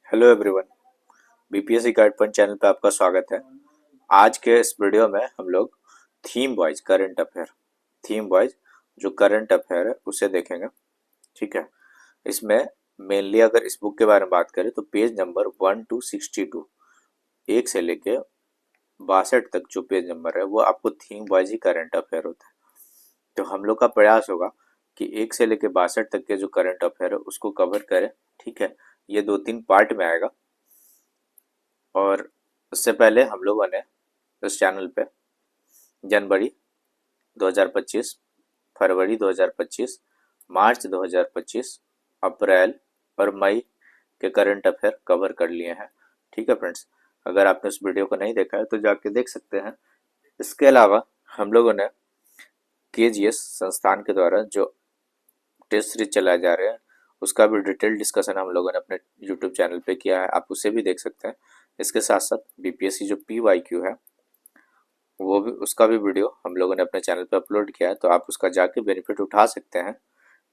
Hello everyone. BPSC guide point channel पे आपका स्वागत है। आज के इस वीडियो में हम लोग थीम वाइज जो करंट अफेयर है उसे देखेंगे। ठीक है, इसमें मेनली अगर इस बुक के बारे में बात करें तो पेज नंबर 1 to 62 एक से लेके 62 तक जो पेज नंबर है वो आपको थीम वाइज ही करंट अफेयर होता है। तो हम लोग का प्रयास होगा कि 1 से लेके 62 तक के जो करंट अफेयर है उसको कवर करें। ठीक है, ये 2-3 पार्ट में आएगा। और उससे पहले हम लोगों ने इस चैनल पे जनवरी 2025, फरवरी 2025, मार्च 2025, अप्रैल और मई के करंट अफेयर कवर कर लिए हैं। ठीक है फ्रेंड्स, अगर आपने उस वीडियो को नहीं देखा है तो जाके देख सकते हैं। इसके अलावा हम लोगों ने केजीएस संस्थान के द्वारा जो टेस्ट सीरीज चलाए जा रहे हैं उसका भी डिटेल डिस्कशन हम लोगों ने अपने यूट्यूब चैनल पे किया है, आप उसे भी देख सकते हैं। इसके साथ साथ बीपीएससी जो PYQ है वो भी, उसका भी वीडियो हम लोगों ने अपने चैनल पे अपलोड किया है, तो आप उसका जाके बेनिफिट उठा सकते हैं।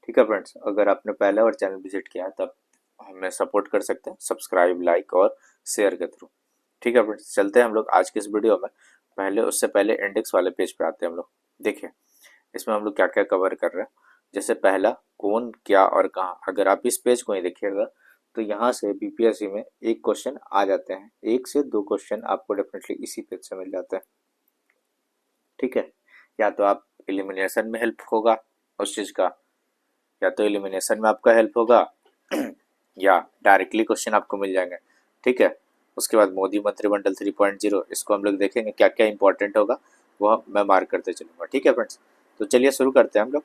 ठीक है फ्रेंड्स, अगर आपने पहले और चैनल विजिट किया है तब हमें सपोर्ट कर सकते हैं सब्सक्राइब, लाइक और शेयर के थ्रू। ठीक है फ्रेंड्स, चलते हैं हम लोग आज के इस वीडियो में। पहले उससे पहले इंडेक्स वाले पेज पे आते हैं हम लोग। देखिए इसमें हम लोग क्या क्या कवर कर रहे हैं। जैसे पहला, कौन, क्या और कहाँ। अगर आप इस पेज को ही देखिएगा तो यहाँ से बीपीएससी में एक क्वेश्चन आ जाते हैं, 1 से 2 क्वेश्चन आपको डेफिनेटली इसी पेज से मिल जाते हैं। ठीक है, या तो आप एलिमिनेशन में हेल्प होगा उस चीज़ का, या तो एलिमिनेशन में आपका हेल्प होगा या डायरेक्टली क्वेश्चन आपको मिल जाएंगे। ठीक है, उसके बाद मोदी मंत्रिमंडल 3.0, इसको हम लोग देखेंगे क्या क्या इंपॉर्टेंट होगा वो मैं मार्क करते चलूँगा। ठीक है फ्रेंड्स, तो चलिए शुरू करते हैं हम लोग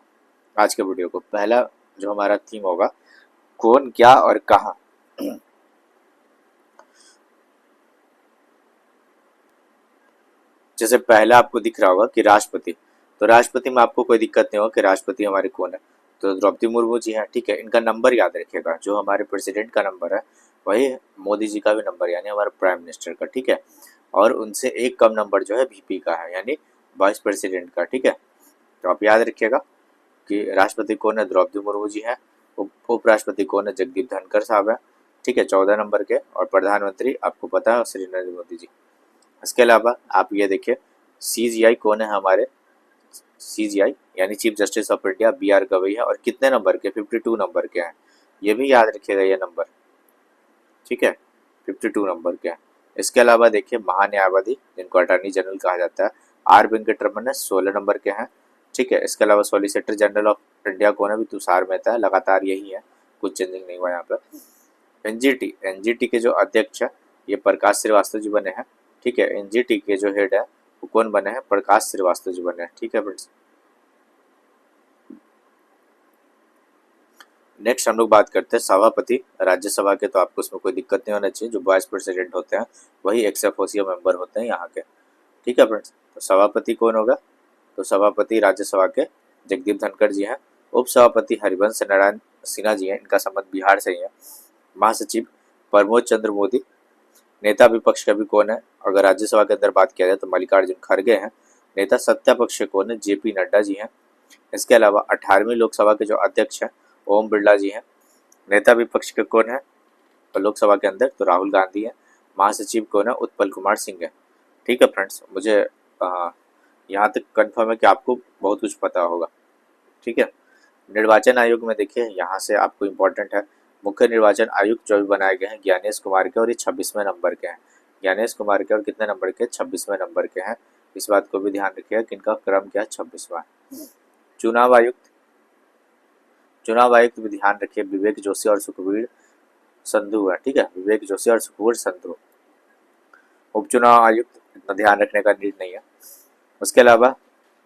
आज के वीडियो को। पहला जो हमारा थीम होगा, कौन, क्या और कहाँ। जैसे पहला आपको दिख रहा होगा कि राष्ट्रपति, तो राष्ट्रपति में आपको कोई दिक्कत नहीं होगा कि राष्ट्रपति हमारे कौन है, तो द्रौपदी मुर्मू जी हैं। ठीक है, इनका नंबर याद रखिएगा, जो हमारे प्रेसिडेंट का नंबर है वही मोदी जी का भी नंबर, यानी हमारे प्राइम मिनिस्टर का। ठीक है, और उनसे एक कम नंबर जो है VP का है, यानी वाइस प्रेसिडेंट का। ठीक है, तो आप याद रखिएगा कि राष्ट्रपति कौन है, द्रौपदी मुर्मू जी है। उपराष्ट्रपति कौन है, जगदीप धनखड़ साहब है। ठीक है, 14 नंबर के। और प्रधानमंत्री आपको पता है, श्री नरेंद्र मोदी जी। इसके अलावा आप ये देखिए CGI कौन है हमारे, CGI यानी chief justice of India BR Gavai है, और कितने नंबर के, 52 नंबर के हैं। ये भी याद रखिएगा ये नंबर। ठीक है, 52 नंबर के हैं। इसके अलावा देखिए महान्यायवादी, जिनको अटॉर्नी जनरल कहा जाता है, R वेंकटरमन 16 नंबर के हैं। ठीक है, इसके अलावा सॉलिसिटर जनरल ऑफ इंडिया कौन है, भी तुषार मेहता है, लगातार यही है, कुछ चेंजिंग नहीं हुआ यहाँ पर। एनजीटी के जो अध्यक्ष है ये प्रकाश श्रीवास्तव जी बने हैं। ठीक है, एनजीटी के जो हेड है वो कौन बने हैं, प्रकाश श्रीवास्तव जी बने हैं। ठीक है फ्रेंड्स, नेक्स्ट हम लोग बात करते हैं सभापति राज्यसभा के। तो आपको उसमें कोई दिक्कत नहीं होना चाहिए, जो वाइस प्रेसिडेंट होते हैं वही एक्स ऑफिशियो मेंबर होते हैं यहाँ के। ठीक है फ्रेंड्स, तो सभापति कौन होगा, तो सभापति राज्यसभा के जगदीप धनखड़ जी हैं। उप सभापति हरिवंश नारायण सिन्हा जी हैं, इनका संबंध बिहार से ही है। महासचिव प्रमोद चंद्र मोदी। नेता विपक्ष का भी कौन है, अगर राज्यसभा के अंदर बात किया जाए तो मल्लिकार्जुन खड़गे हैं। नेता सत्ता पक्ष के कौन है, JP नड्डा जी हैं। इसके अलावा 18वीं लोकसभा के जो अध्यक्ष हैं ओम बिरला जी हैं। नेता विपक्ष के कौन है लोकसभा के अंदर, तो राहुल गांधी है। महासचिव कौन है, उत्पल कुमार सिंह है। ठीक है फ्रेंड्स, मुझे यहाँ तक कंफर्म है कि आपको बहुत कुछ पता होगा। ठीक है, निर्वाचन आयोग में देखिए यहाँ से आपको इम्पोर्टेंट है, मुख्य निर्वाचन आयुक्त जो भी बनाए गए हैं ज्ञानेश कुमार के, और ये 26वें नंबर के हैं। ज्ञानेश कुमार के और कितने नंबर के, 26वें नंबर के हैं। इस बात को भी ध्यान रखिएगा कि इनका क्रम क्या है, 26वां। चुनाव आयुक्त भी ध्यान रखिए, विवेक जोशी और सुखबीर संधू है। ठीक है, विवेक जोशी और सुखबीर संधू। उपचुनाव आयुक्त इतना ध्यान रखने का नीड नहीं है। उसके अलावा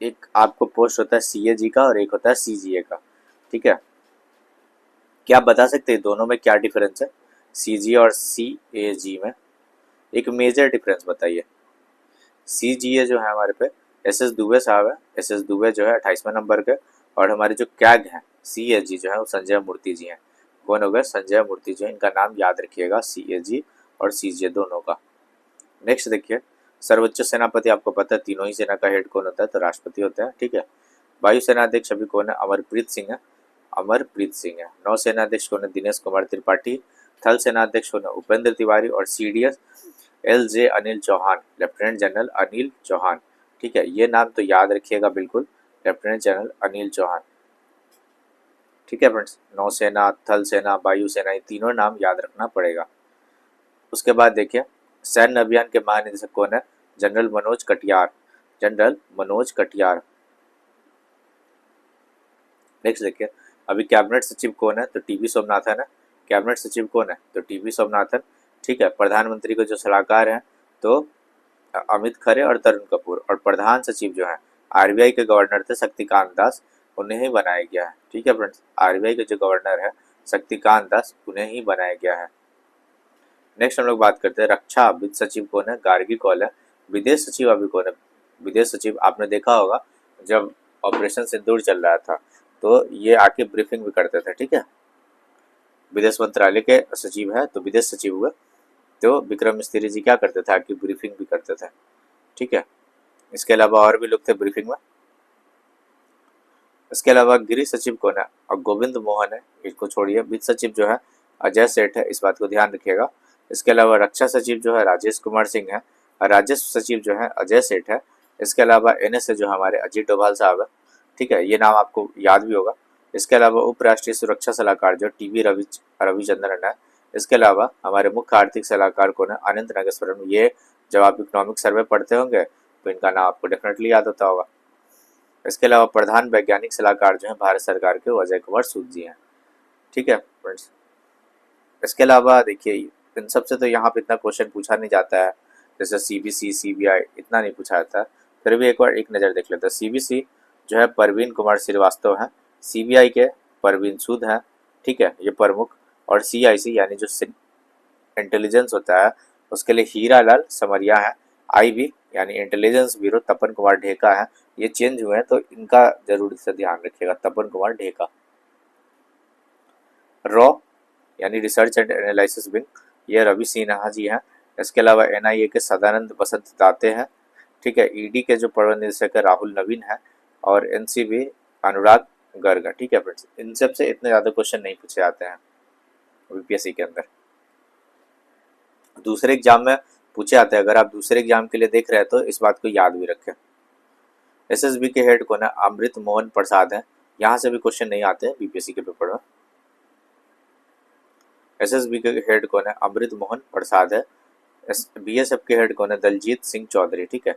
एक आपको पोस्ट होता है CAG का और एक होता है CGA का। ठीक है, क्या आप बता सकते हैं दोनों में क्या डिफरेंस है, CGA और CAG में? एक मेजर डिफरेंस बताइए। CGA जो है हमारे पे SS दुबे साहब है, SS दुबे जो है 28वें नंबर के। और हमारे जो कैग हैं CAG जो है वो संजय मूर्ति जी हैं। कौन हो गए, संजय मूर्ति जी, इनका नाम याद रखिएगा, CAG और CGA दोनों का। नेक्स्ट देखिए, सर्वोच्च सेनापति आपको पता है तीनों ही सेना का हेड कौन होता है, तो राष्ट्रपति होता है। ठीक है, वायुसेना अध्यक्ष अभी कौन है, अमरप्रीत सिंह है। नौसेना अध्यक्ष कौन है, दिनेश कुमार त्रिपाठी। थल सेनाध्यक्ष कौन है? उपेंद्र तिवारी। और CDS LJ Anil Chauhan, lieutenant general Anil Chauhan. ठीक है, ये नाम तो याद रखिएगा बिल्कुल, लेफ्टिनेंट जनरल अनिल चौहान। ठीक है फ्रेंड्स, नौसेना, थल सेना, वायुसेना, ये तीनों नाम याद रखना पड़ेगा। उसके बाद देखिए सैन्य अभियान के महानिदेशक कौन है? General Manoj Katiyar, general Manoj Katiyar. Next देखिए अभी कैबिनेट सचिव कौन है? तो TB सोमनाथन है। कैबिनेट सचिव कौन है? तो TB सोमनाथन। ठीक है, प्रधानमंत्री के जो सलाहकार हैं तो अमित खरे और तरुण कपूर। और प्रधान सचिव जो है RBI के गवर्नर थे शक्तिकांत दास, उन्हें ही बनाया गया है। ठीक है फ्रेंड्स, RBI के जो गवर्नर है शक्तिकांत दास, उन्हें ही बनाया गया है। नेक्स्ट हम लोग बात करते हैं रक्षा वित्त सचिव कौन है? गार्गी कौल है। विदेश सचिव अभी कौन है? विदेश सचिव आपने देखा होगा जब ऑपरेशन सिंदूर चल रहा था तो ये आके ब्रीफिंग भी करते थे। ठीक है, विदेश मंत्रालय के सचिव है तो विदेश सचिव हुए, तो विक्रम मिस्त्री जी क्या करते थे? आके ब्रीफिंग भी करते थे। ठीक है, इसके अलावा और भी लोग थे ब्रीफिंग में। इसके अलावा गृह सचिव कौन है? और गोविंद मोहन है, इसको छोड़िए। वित्त सचिव जो है अजय सेठ है, इस बात को ध्यान रखिएगा। इसके अलावा रक्षा सचिव जो है राजेश कुमार सिंह है, और राजस्व सचिव जो है अजय सेठ है। इसके अलावा NSA जो हमारे अजीत डोभाल साहब है। ठीक है, ये नाम आपको याद भी होगा। इसके अलावा उपराष्ट्रीय सुरक्षा सलाहकार जो TB रविचंद्रन है। इसके अलावा हमारे मुख्य आर्थिक सलाहकार कौन है? अनंत नागेश्वरम। ये जब आप इकोनॉमिक सर्वे पढ़ते होंगे तो इनका नाम आपको डेफिनेटली याद होता होगा। इसके अलावा प्रधान वैज्ञानिक सलाहकार जो है भारत सरकार के अजय कुमार सूद जी हैं। ठीक है फ्रेंड्स, इसके अलावा देखिए इन सबसे तो यहाँ पे इतना क्वेश्चन पूछा नहीं जाता है, जैसे CBC CBI इतना नहीं पूछा जाता है, फिर भी एक बार एक नज़र देख लेते हैं। CBC जो है परवीन कुमार श्रीवास्तव है, CBI के परवीन सूद हैं। ठीक है, ये प्रमुख। और CIC यानी जो इंटेलिजेंस होता है उसके लिए हीरा लाल समरिया है। IB यानी इंटेलिजेंस ब्यूरो तपन कुमार ढेका है। ये चेंज हुए हैं तो इनका जरूर से ध्यान रखिएगा, तपन कुमार ढेका। रॉ यानी रिसर्च एंड एनालिसिस विंग, ये रवि सिन्हा जी हैं। इसके अलावा NIA के सदानंद बसंत दाते हैं। ठीक है, ED के जो प्रबंध निदेशक है राहुल नवीन है। और NCB अनुराग गर्ग है। ठीक है फ्रेंड्स, इन सब से इतने ज़्यादा क्वेश्चन नहीं पूछे जाते हैं BPSC के अंदर, दूसरे एग्जाम में पूछे जाते हैं। अगर आप दूसरे एग्जाम के लिए देख रहे हैं तो इस बात को याद भी रखें। SSB के हेड कौन है? अमृत मोहन प्रसाद है। यहाँ से भी क्वेश्चन नहीं आते हैं BPSC के पेपर में। SSB के हेड कौन है? अमृत मोहन प्रसाद है। BSF के हेड कौन है? दलजीत सिंह चौधरी। ठीक है,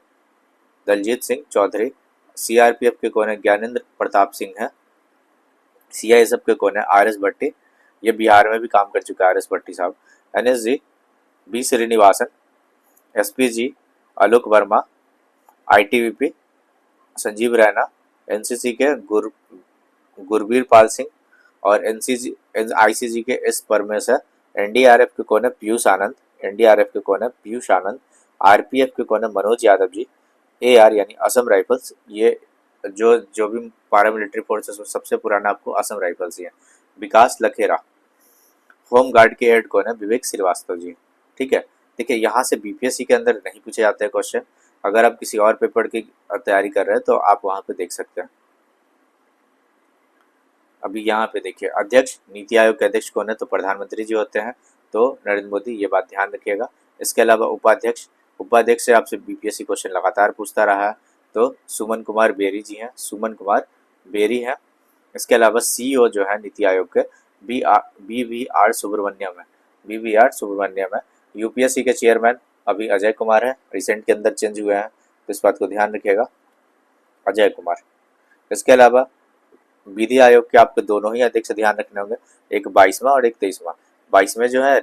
दलजीत सिंह चौधरी। CRPF के कौन है? ज्ञानेंद्र प्रताप सिंह है। CISF के कौन है? RS भट्टी, ये बिहार में भी काम कर चुका है RS भट्टी साहब। NSG B Srinivasan. SPG आलोक वर्मा। ITBP संजीव रैना। NCC के गुरबीर पाल सिंह। और ICG के S परमेश्वर। NDRF के कौन है? पीयूष आनंद। NDRF के कौन है? पीयूष आनंद। RPF के कौन है? मनोज यादव जी। AR यानी असम राइफल्स, ये जो भी पैरामिलिट्री फोर्सेस में सबसे पुराना आपको असम राइफल्स ही है। विकास लखेरा। होम गार्ड के हेड कौन है? विवेक श्रीवास्तव जी। ठीक है, देखिए यहाँ से BPSC के अंदर नहीं पूछे जाते हैं क्वेश्चन। अगर आप किसी और पेपर की तैयारी कर रहे हैं तो आप वहाँ पे देख सकते हैं। अभी यहाँ पे देखिए अध्यक्ष, नीति आयोग के अध्यक्ष कौन है? तो प्रधानमंत्री जी होते हैं, तो नरेंद्र मोदी, ये बात ध्यान रखिएगा। इसके अलावा उपाध्यक्ष, उपाध्यक्ष से आपसे BPSC क्वेश्चन लगातार पूछता रहा है, तो सुमन कुमार बेरी जी हैं, सुमन कुमार बेरी हैं। इसके अलावा CEO जो है नीति आयोग के BVR सुब्रमण्यम है, BVR सुब्रमण्यम है। UPSC के चेयरमैन अभी अजय कुमार है, रिसेंट के अंदर चेंज हुए हैं, तो इस बात को ध्यान रखिएगा, अजय कुमार। इसके अलावा विधि आयोग के आपको दोनों ही अध्यक्ष ध्यान रखने होंगे, एक 22वां और एक 23वां। 22वें जो है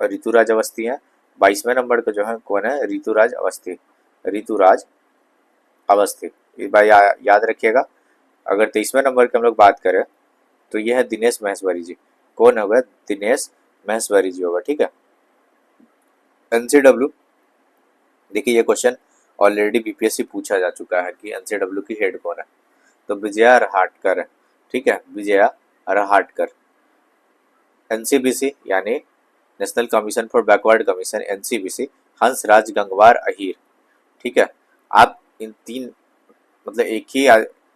ऋतुराज अवस्थी है। 22वें नंबर का जो है कौन है? ऋतुराज अवस्थी, ऋतुराज अवस्थी, इस बार याद रखिएगा। अगर 23वें नंबर की हम लोग बात करें तो यह है दिनेश महेश्वरी जी। कौन होगा? दिनेश महेश्वरी जी होगा। ठीक है, NCW, देखिए ये क्वेश्चन ऑलरेडी BPSC पूछा जा चुका है कि NCW की हेड कौन है? तो विजया रहाटकर है। ठीक है, विजया रहाटकर। NCBC यानी national commission for backward commission, NCBC Hansraj Gangwar Ahir. ठीक है, आप इन तीन, मतलब एक ही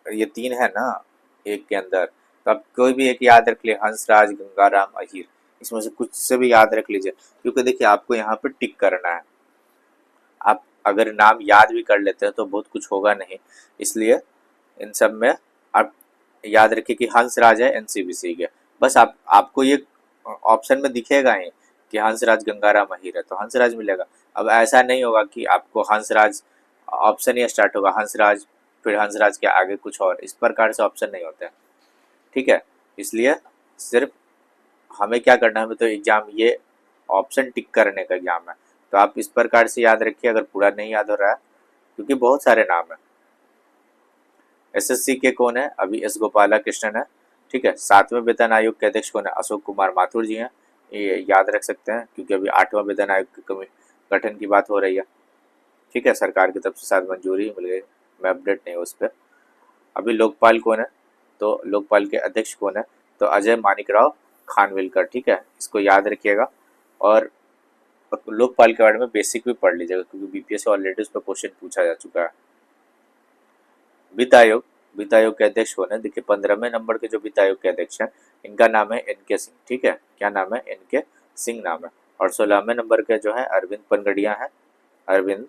ये तीन है ना एक के अंदर, तो आप कोई भी एक याद रख ले, हंसराज गंगाराम अहीर, इसमें से कुछ से भी याद रख लीजिए, क्योंकि देखिए आपको यहाँ पे टिक करना है। आप अगर नाम याद भी कर लेते हैं तो बहुत कुछ होगा नहीं, इसलिए इन सब में आप याद रखिए कि हंसराज है एनसीबीसी के। बस आपको ये ऑप्शन में दिखेगा ही कि हंसराज गंगाराम अहीर है तो हंसराज मिलेगा। अब ऐसा नहीं होगा कि आपको हंसराज ऑप्शन ही स्टार्ट होगा हंसराज, फिर हंसराज के आगे कुछ और, इस प्रकार से ऑप्शन नहीं होते हैं, ठीक है। इसलिए सिर्फ हमें क्या करना है, हमें तो एग्जाम ये ऑप्शन टिक करने का एग्जाम है, तो आप इस प्रकार से याद रखिए अगर पूरा नहीं याद हो रहा है, क्योंकि बहुत सारे नाम है। एसएससी के कौन है, अभी एस गोपाला कृष्णन है, ठीक है। 7वें वेतन आयोग के अध्यक्ष कौन है, अशोक कुमार माथुर जी हैं, ये याद रख सकते हैं क्योंकि अभी 8वां वेतन आयोग के गठन की बात हो रही है, ठीक है। सरकार की तरफ से शायद मंजूरी मिल गई, मैं अपडेट नहीं हूँ उस पर। अभी लोकपाल कौन है, तो लोकपाल के अध्यक्ष कौन है, तो अजय मानिकराव खानविलकर, ठीक है, इसको याद रखिएगा। और लोकपाल के बारे में बेसिक भी पढ़ लीजिएगा क्योंकि बीपीएससी ऑलरेडी उस पर क्वेश्चन पूछा जा चुका है। वित्त आयोग, वित्त आयोग के अध्यक्ष कौन है, देखिए 15वें नंबर के जो वित्त आयोग के अध्यक्ष हैं इनका नाम है एनके सिंह, ठीक है, क्या नाम है, एनके सिंह नाम है। और 16वें नंबर के जो है अरविंद पनगड़िया है, अरविंद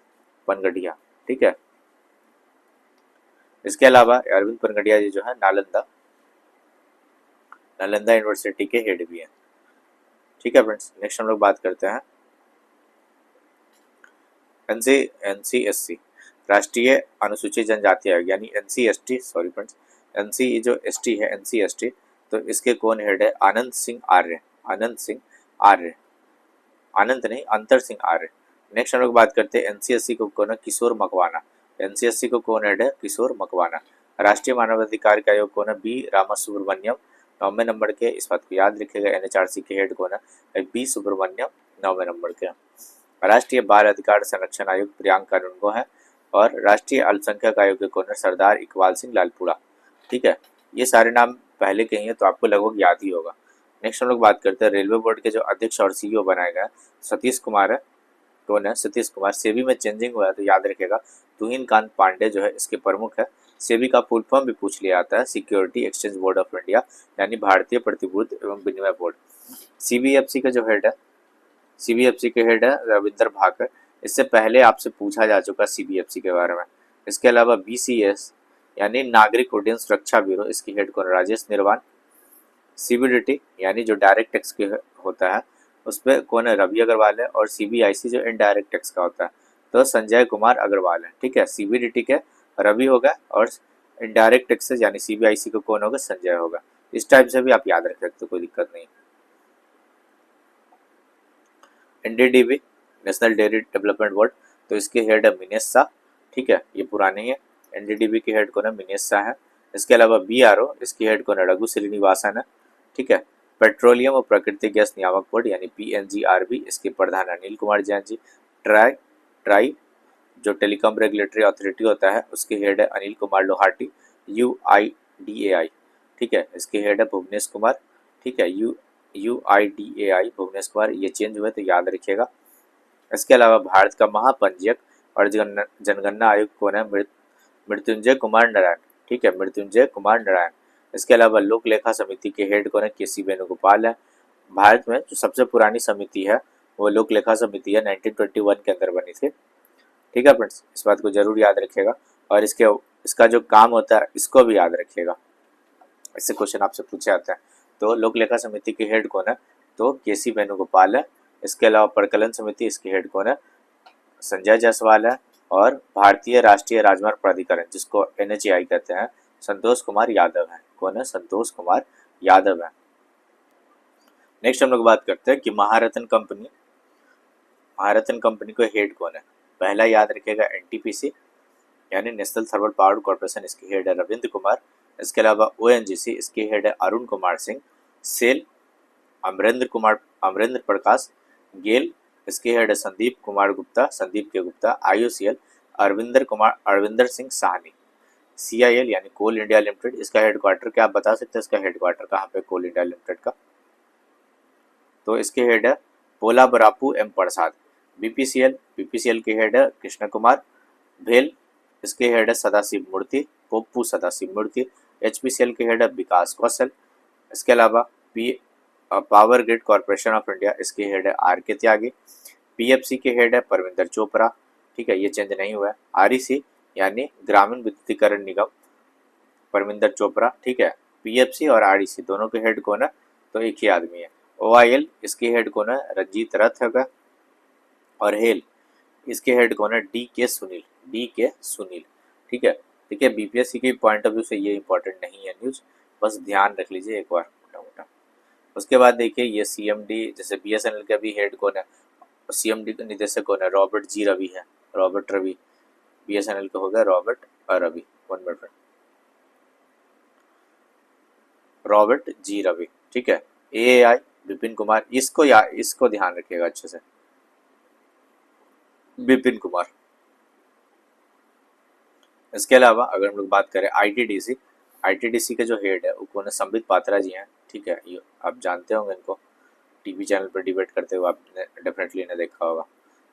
पनगड़िया, ठीक है। इसके अलावा अरविंद पनगड़िया जी जो है नालंदा यूनिवर्सिटी के हेड भी हैं, ठीक है फ्रेंड्स। नेक्स्ट हम लोग बात करते हैं एनसीएससी, राष्ट्रीय अनुसूचित जनजाति आयोग, यानी एनसीएसटी, सॉरी फ्रेंड्स, एनसी जो एसटी है एनसीएसटी, तो इसके कौन हेड है, आनंद सिंह आर्य, आनंद सिंह आर्य, आनंद नहीं अंतर सिंह आर्य। नेक्स्ट हम लोग बात करते हैं एनसीएससी को कौन है, किशोर मकवाना, एनसीएससी को कौन हेड है, किशोर मकवाना। राष्ट्रीय मानवाधिकार का आयोग कौन है, बी रामासुब्रमण्यम, 9वें नंबर के, इस बात को याद रखिएगा। एनएचआरसी के हेड कौन है, बी सुब्रमण्यम, 9वें नंबर के। राष्ट्रीय बाल अधिकार संरक्षण आयोग प्रियंका नुनगो है, और राष्ट्रीय अल्पसंख्यक आयोग के कौन है, सरदार इकबाल सिंह लालपुरा, ठीक है। ये सारे नाम पहले के ही हैं तो आपको लगभग याद ही होगा। नेक्स्ट हम लोग बात करते हैं रेलवे बोर्ड के जो अध्यक्ष और सीईओ बनाए गए सतीश कुमार है, कौन है, सतीश कुमार। सेबी में चेंजिंग हुआ है तो याद रखिएगा, तुहिन कांत पांडे जो है इसके प्रमुख है। सेबी का फुल फॉर्म भी पूछ लिया जाता है, security exchange board of India, यानी भारतीय प्रतिभूति एवं विनिमय बोर्ड। सीबीएफसी का जो हेड है, सीबीएफसी के हेड है रविंदर भाकर, इससे पहले आपसे पूछा जा चुका सीबीएफसी के बारे में। इसके अलावा बीसीएस यानी नागरिक उड्डयन सुरक्षा ब्यूरो, इसकी हेड कौन, राजेश निर्वाण। सीबीडीटी यानी जो डायरेक्ट टैक्स के होता है उस पर कौन है, रवि अग्रवाल है। और सीबीआईसी जो इनडायरेक्ट टैक्स का होता है तो संजय कुमार अग्रवाल है, ठीक है। सीबीडीटी के रवि होगा और इनडायरेक्ट टैक्सेस यानी सीबीआईसी को कौन होगा, संजय होगा। इस टाइप से भी आप याद रख सकते हो, कोई दिक्कत नहीं। NDDB national dairy development board, तो इसके हेड है मिनेश शाह, ठीक है, ये पुरानी है। एनडीडीबी के हेड कौन है, मिनेश शाह है। इसके अलावा बीआरओ, इसकी हेड कौन है, रघु श्रीनिवासन है, ठीक है। पेट्रोलियम और प्राकृतिक गैस नियामक बोर्ड यानी पीएनजीआरबी, इसके प्रधान अनिल कुमार जैन जी। ट्राई जो टेलीकॉम रेगुलेटरी अथॉरिटी होता है उसके हेड है अनिल कुमार लोहाटी, यूआईडीएआई, ठीक है, इसके हेड है भुवनेश कुमार, ठीक है, यूआईडीएआई भुवनेश कुमार। ये चेंज हुए तो याद रखिएगा। इसके अलावा भारत का महापंजीयक और जनगणना आयुक्त कौन है, मृत्युंजय कुमार नारायण, ठीक है, मृत्युंजय कुमार नारायण। इसके अलावा लोक लेखा समिति के हेड कौन है, केसी वेणुगोपाल है। भारत में जो सबसे पुरानी समिति है वो लोक लेखा समिति है, 1921 के अंदर बनी थी, ठीक है फ्रेंड्स, इस बात को जरूर याद रखिएगा। और इसका जो काम होता है इसको भी याद रखिएगा, इससे क्वेश्चन आपसे पूछे जाते हैं। तो लोक लेखा समिति के हेड कौन है, तो केसी वेणुगोपाल है। इसके अलावा प्रकलन समिति, इसके हेड कौन है, संजय जायसवाल है। और भारतीय राष्ट्रीय राजमार्ग प्राधिकरण जिसको एनएचएआई कहते हैं, संतोष कुमार यादव है, कौन है, संतोष कुमार यादव है। नेक्स्ट हम लोग बात करते हैं कि महारत्न कंपनी को हेड कौन है। पहला याद रखिएगा एनटीपीसी यानी नेशनल थर्मल पावर कॉर्पोरेशन, इसकी हेड है रविंद्र कुमार। इसके अलावा ओएनजीसी, इसके हेड है अरुण कुमार सिंह। सेल अमरेंद्र प्रकाश। गेल, इसके हेड है संदीप के गुप्ता। आईओसीएल अरविंदर सिंह साहनी। सीआईएल यानी कोल इंडिया लिमिटेड, इसका हेडक्वार्टर क्या आप बता सकते हैं, इसका हेडक्वार्टर कहाँ पे कोल इंडिया लिमिटेड का, तो इसके हेड है पोला बरापू एम प्रसाद। बीपीसीएल के हेड है कृष्ण कुमार भेल, इसके हेड है पोप्पू सदाशिव मूर्ति। एचपीसीएल के हेड है विकास कौशल। इसके अलावा power grid corporation of India, इसके हेड है आर के त्यागी। पीएफसी के हेड है परविंदर चोपड़ा, ठीक है, ये चेंज नहीं हुआ है। आरईसी यानी ग्रामीण विद्युतीकरण निगम, परमिंदर चोपड़ा, ठीक है। पीएफसी और आरईसी दोनों के हेड कौन है, तो एक ही आदमी है। ओआईएल इसके हेड कौन है, रंजीत रथ है। और हेल इसके हेड कौन है, डी के सुनील, डी के सुनील, ठीक है। देखिए बीपीएससी के पॉइंट ऑफ व्यू से ये इंपॉर्टेंट नहीं है न्यूज, बस ध्यान रख लीजिए एक बार मोटा मोटा। उसके बाद देखिए ये सीएमडी, जैसे बीएसएनएल का भी हेड कौन है, सीएमडी का निदेशक कौन है, रॉबर्ट जी रवि है, रॉबर्ट रवि। बीएसएनएल का हो गया रॉबर्ट रवि, 1 मिनट, रॉबर्ट जी रवि, ठीक है। एएआई विपिन कुमार, इसको ध्यान रखिएगा अच्छे से, विपिन कुमार। इसके अलावा अगर हम लोग बात करें आईटीडीसी, आईटीडीसी के जो हेड है वो कौन है, संबित पात्रा जी हैं, ठीक है। ये आप जानते होंगे इनको, टीवी चैनल पर डिबेट करते हुए आपने डेफिनेटली इन्हें देखा होगा।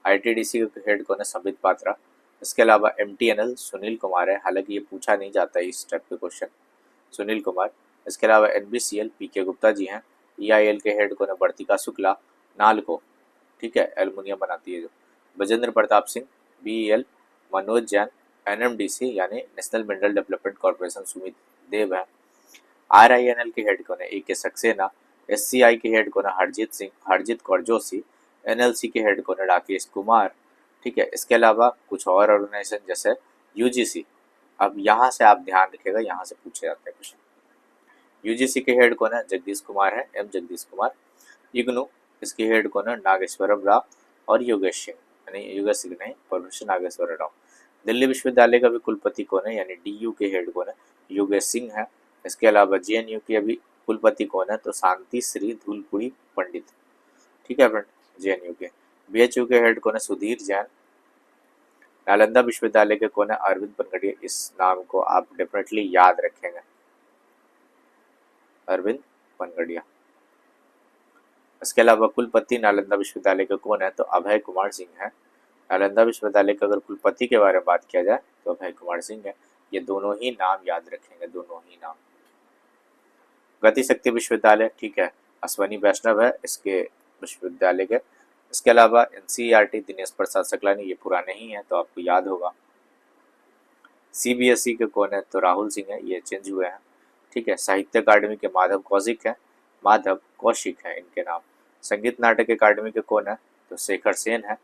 आईटीडीसी का हेड कौन है, संबित पात्रा। इसके अलावा एमटीएनएल सुनील कुमार है, हालांकि ये पूछा नहीं जाता है इस टाइप के क्वेश्चन, सुनील कुमार। इसके अलावा एनबीसीएल पीके गुप्ता जी हैं। ईआईएल के हेड कौन है, वर्तिका शुक्ला, नालको, ठीक है, एल्युमिनियम बनाती है जो। बजेंद्र प्रताप सिंह, बीईएल मनोज जैन, एनएमडीसी यानी National Mineral Development Corporation Sumit Dev है। आरआईएनएल के हेड कौन है, ए के सक्सेना। एससीआई के हेड कौन है, हरजीत सिंह, हरजीत कौर जोशी। एनएलसी के हेड कौन है, राकेश कुमार, ठीक है। इसके अलावा कुछ और ऑर्गेनाइजेशन जैसे यूजीसी, अब यहाँ से आप ध्यान रखिएगा, यहाँ से पूछे जाते हैं क्वेश्चन। यूजीसी के हेड कौन है, जगदीश कुमार है, एम जगदीश कुमार। इग्नू इसके हेड कौन है, नागेश्वरम राव और योगेश सिंह, यानी योगेश सिंह नहीं, प्रोफेसर नागेश्वर राव। दिल्ली विश्वविद्यालय का भी कुलपति कौन है, यानी डीयू के हेड कौन है, योगेश सिंह है। इसके अलावा जेएनयू के अभी कुलपति कौन है, तो शांति श्री धूलपुरी पंडित, ठीक है फ्रेंड, जेएनयू के। बीएचयू के हेड कौन है, सुधीर जैन। नालंदा विश्वविद्यालय के कौन है, अरविंद पनगड़िया, इस नाम को आप डेफिनेटली याद रखेंगे, अरविंद पनगड़िया। इसके अलावा कुलपति नालंदा विश्वविद्यालय के कौन है, तो अभय कुमार सिंह है। नालंदा विश्वविद्यालय के अगर कुलपति के बारे में बात किया जाए तो अभय कुमार सिंह है। ये दोनों ही नाम याद रखेंगे, दोनों ही नाम। गति शक्ति विश्वविद्यालय, ठीक है, अश्वनी वैष्णव है इसके विश्वविद्यालय के। इसके अलावा एनसीईआरटी दिनेश प्रसाद सकलानी, ये पुराने ही है तो आपको याद होगा। सीबीएसई के कौन है, तो राहुल सिंह है, ये चेंज हुए हैं, ठीक है। साहित्य अकादमी के माधव कौशिक है, माधव कौशिक है इनके नाम। संगीत नाटक अकादमी के कौन है, तो शेखर सेन है।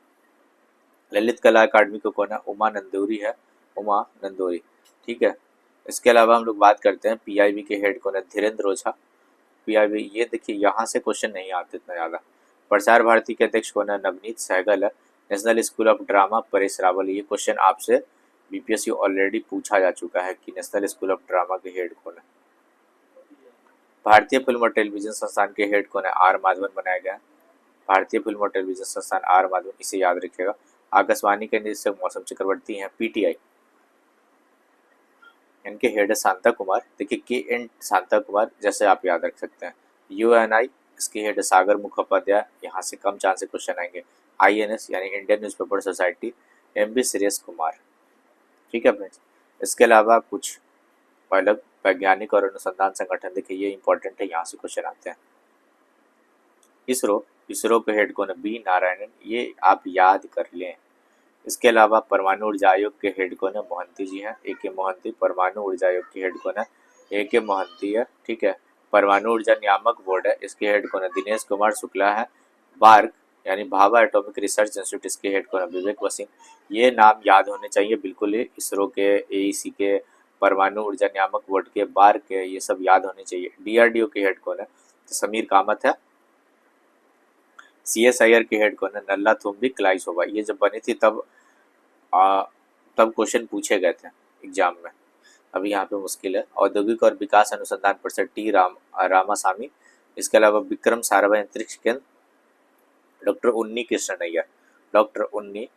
ललित कला अकादमी के कौन है, उमा नंदोरी है, उमा नंदोरी, ठीक है। इसके अलावा हम लोग बात करते हैं पीआईबी के हेड कौन है, धीरेन्द्र ओझा, पीआईबी। ये देखिए यहाँ से क्वेश्चन नहीं आते इतना ज़्यादा। प्रसार भारती के अध्यक्ष कौन है, नवनीत सहगल है। National school of drama, Paresh Rawal. ये क्वेश्चन आपसे बीपीएससी ऑलरेडी पूछा जा चुका है कि नेशनल स्कूल ऑफ ड्रामा के हेड कौन है। भारतीय फिल्म और टेलीविजन संस्थान के हेड कौन है, आर माधवन बनाया गया है। भारतीय फिल्म और टेलीविजन संस्थान आर माधवन, इसे याद रखिएगा। आकाशवाणी के निदेशक मौसम चक्रवर्ती हैं, पीटीआई। इनके हेड है शांता कुमार, देखिए के एन शांता कुमार जैसे आप याद रख सकते हैं। यूएनआई इसके हेड है सागर मुखोपाध्याय, यहाँ से कम चांस से क्वेश्चन आएंगे। आईएनएस यानी Indian newspaper society, MB Suresh Kumar, ठीक है फ्रेंड्स। इसके अलावा कुछ अलग वैज्ञानिक और अनुसंधान संगठन, देखिए ये इंपॉर्टेंट है, यहाँ से क्वेश्चन आते हैं। इसरो, इसरो के हेड कौन है, बी नारायणन, ये आप याद कर लें। इसके अलावा परमाणु ऊर्जा आयोग के हेड कौन है, मोहंती जी हैं, ए के मोहंती। परमाणु ऊर्जा आयोग के हेड कौन है, ए के मोहंती है, ठीक है। परमाणु ऊर्जा नियामक बोर्ड है, इसके हेड कौन है, दिनेश कुमार शुक्ला है। बार्क यानी भाभा एटॉमिक रिसर्च इंस्टीट्यूट, इसके हेड कौन है, विवेक वसिंह। ये नाम याद होने चाहिए बिल्कुल ही, इसरो के, एईसी के, परमाणु ऊर्जा नियामक बोर्ड के, बार्क के, ये सब याद होने चाहिए। डीआरडीओ के हेड कौन है, तो समीर कामत है। सीएसआईआर के हेड कौन है, नल्ला थुम्बी क्लाइसोवा। ये जब बनी थी तब क्वेश्चन पूछे गए थे एग्जाम में, अभी यहाँ पे मुश्किल है। औद्योगिक और विकास अनुसंधान परिषद, टी रामासामी। इसके अलावा विक्रम साराभाई अंतरिक्ष केंद्र, डॉक्टर उन्नी कृष्ण नैयर, डॉक्टर उन्नी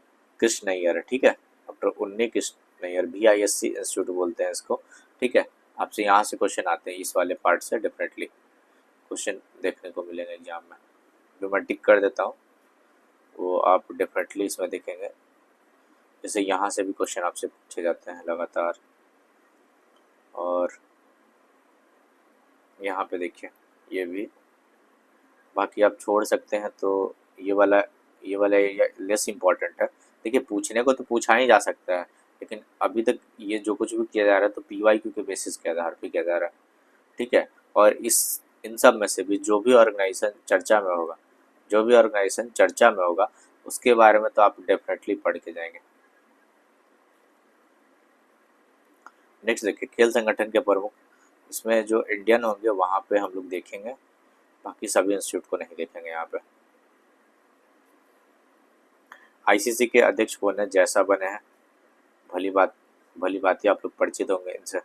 कृष्ण नैयर, ठीक है, डॉक्टर उन्नी कृष्ण नैयर, VISC इंस्टीट्यूट बोलते हैं इसको, ठीक है। आपसे यहाँ से क्वेश्चन आते हैं, इस वाले पार्ट से डेफिनेटली क्वेश्चन देखने को मिलेंगे एग्जाम में। जो मैं टिक कर देता हूँ वो आप डेफिनेटली इसमें देखेंगे, जैसे यहाँ से भी क्वेश्चन आपसे पूछे जाते हैं लगातार। और यहाँ पे देखिए ये भी बाकी आप छोड़ सकते हैं। तो ये वाला लेस इम्पोर्टेंट है। देखिए, पूछने को तो पूछा ही जा सकता है, लेकिन अभी तक ये जो कुछ भी किया जा रहा है तो PYQ के बेसिस के आधार पर किया जा रहा है, ठीक है। और इन सब में से भी जो भी ऑर्गेनाइजेशन चर्चा में होगा, उसके बारे में तो आप डेफिनेटली पढ़ के जाएंगे। नेक्स्ट देखिए, खेल संगठन के प्रमुख, इसमें जो इंडियन होंगे वहाँ पे हम लोग देखेंगे, बाकी सभी इंस्टीट्यूट को नहीं देखेंगे यहाँ पे। ICC के अध्यक्ष कौन है? जैसा बने हैं, भली बात ही आप लोग परिचित होंगे इनसे।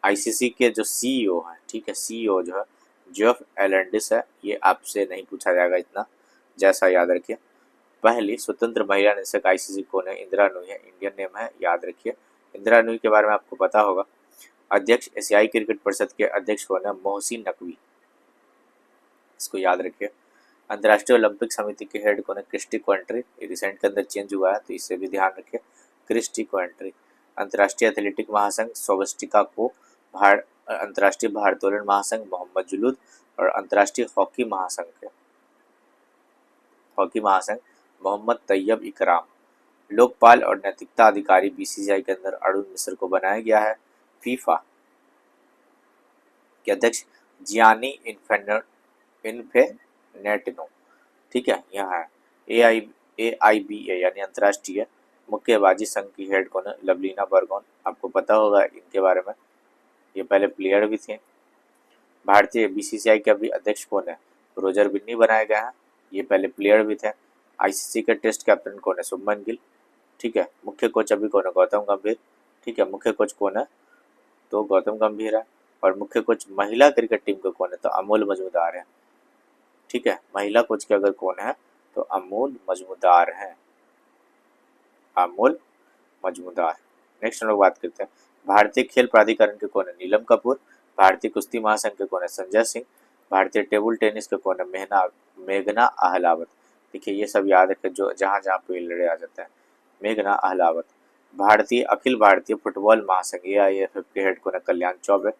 ICC के जो CEO हैं, ठीक है, CEO जो है जेफ एलेंडिस है। ये आपसे नहीं पूछा जाएगा इतना, जैसा याद रखिए। पहली स्वतंत्र महिला निदेशक ICC कौन है? इंदिरा नूई है, इंडियन नेम है, याद रखिए। इंदिरा नूई के बारे में आपको पता होगा। अध्यक्ष एशियाई क्रिकेट परिषद के अध्यक्ष कौन है? मोहसिन नकवी, इसको याद रखिए। अंतर्राष्ट्रीय ओलंपिक समिति के हेड कौन है? क्रिस्टी क्वेंट्री। रिसेंट के अंदर चेंज हुआ है तो इससे भी ध्यान रखिए, क्रिस्टी क्वेंट्री। अंतर्राष्ट्रीय एथलेटिक महासंघ स्वस्तिका को, अंतर्राष्ट्रीय भारोत्तोलन महासंघ मोहम्मद जुलूद, और अंतर्राष्ट्रीय हॉकी महासंघ मोहम्मद तैयब इकराम। लोकपाल और नैतिकता अधिकारी BCCI के अंदर अरुण मिश्र को बनाया गया है। फीफा के अध्यक्ष जियानी इन्फेनेटिनो, ठीक है, यहाँ है। AIBA यानी अंतर्राष्ट्रीय मुक्केबाजी संघ की हेड कौन है? लवलीना बरगोन, आपको पता होगा इनके बारे में, ये पहले प्लेयर भी थे। भारतीय BCCI के अभी अध्यक्ष कौन है? रोजर बिन्नी बनाए गए हैं, ये पहले प्लेयर भी थे। ICC के टेस्ट कैप्टन कौन है? शुभमन गिल, ठीक है। मुख्य कोच अभी कौन है? गौतम गंभीर, ठीक है। मुख्य कोच कौन है? तो गौतम गंभीर है। और मुख्य कोच महिला क्रिकेट टीम का कौन है? तो अमूल मजूमदार है, ठीक है। महिला कोच के अगर कौन है तो अमूल मजूमदार है, अमूल मजूमदार। नेक्स्ट हम लोग बात करते हैं, भारतीय खेल प्राधिकरण के कौन है? नीलम कपूर। भारतीय कुश्ती महासंघ के कौन है? संजय सिंह। भारतीय टेबल टेनिस के कौन है? मेघना अहलावत। देखिए, ये सब याद रखें जो जहाँ जहाँ पे लड़े आ जाता है, मेघना अहलावत। अखिल भारतीय फुटबॉल महासंघ AIFF के हेड कौन है? कल्याण चौबे।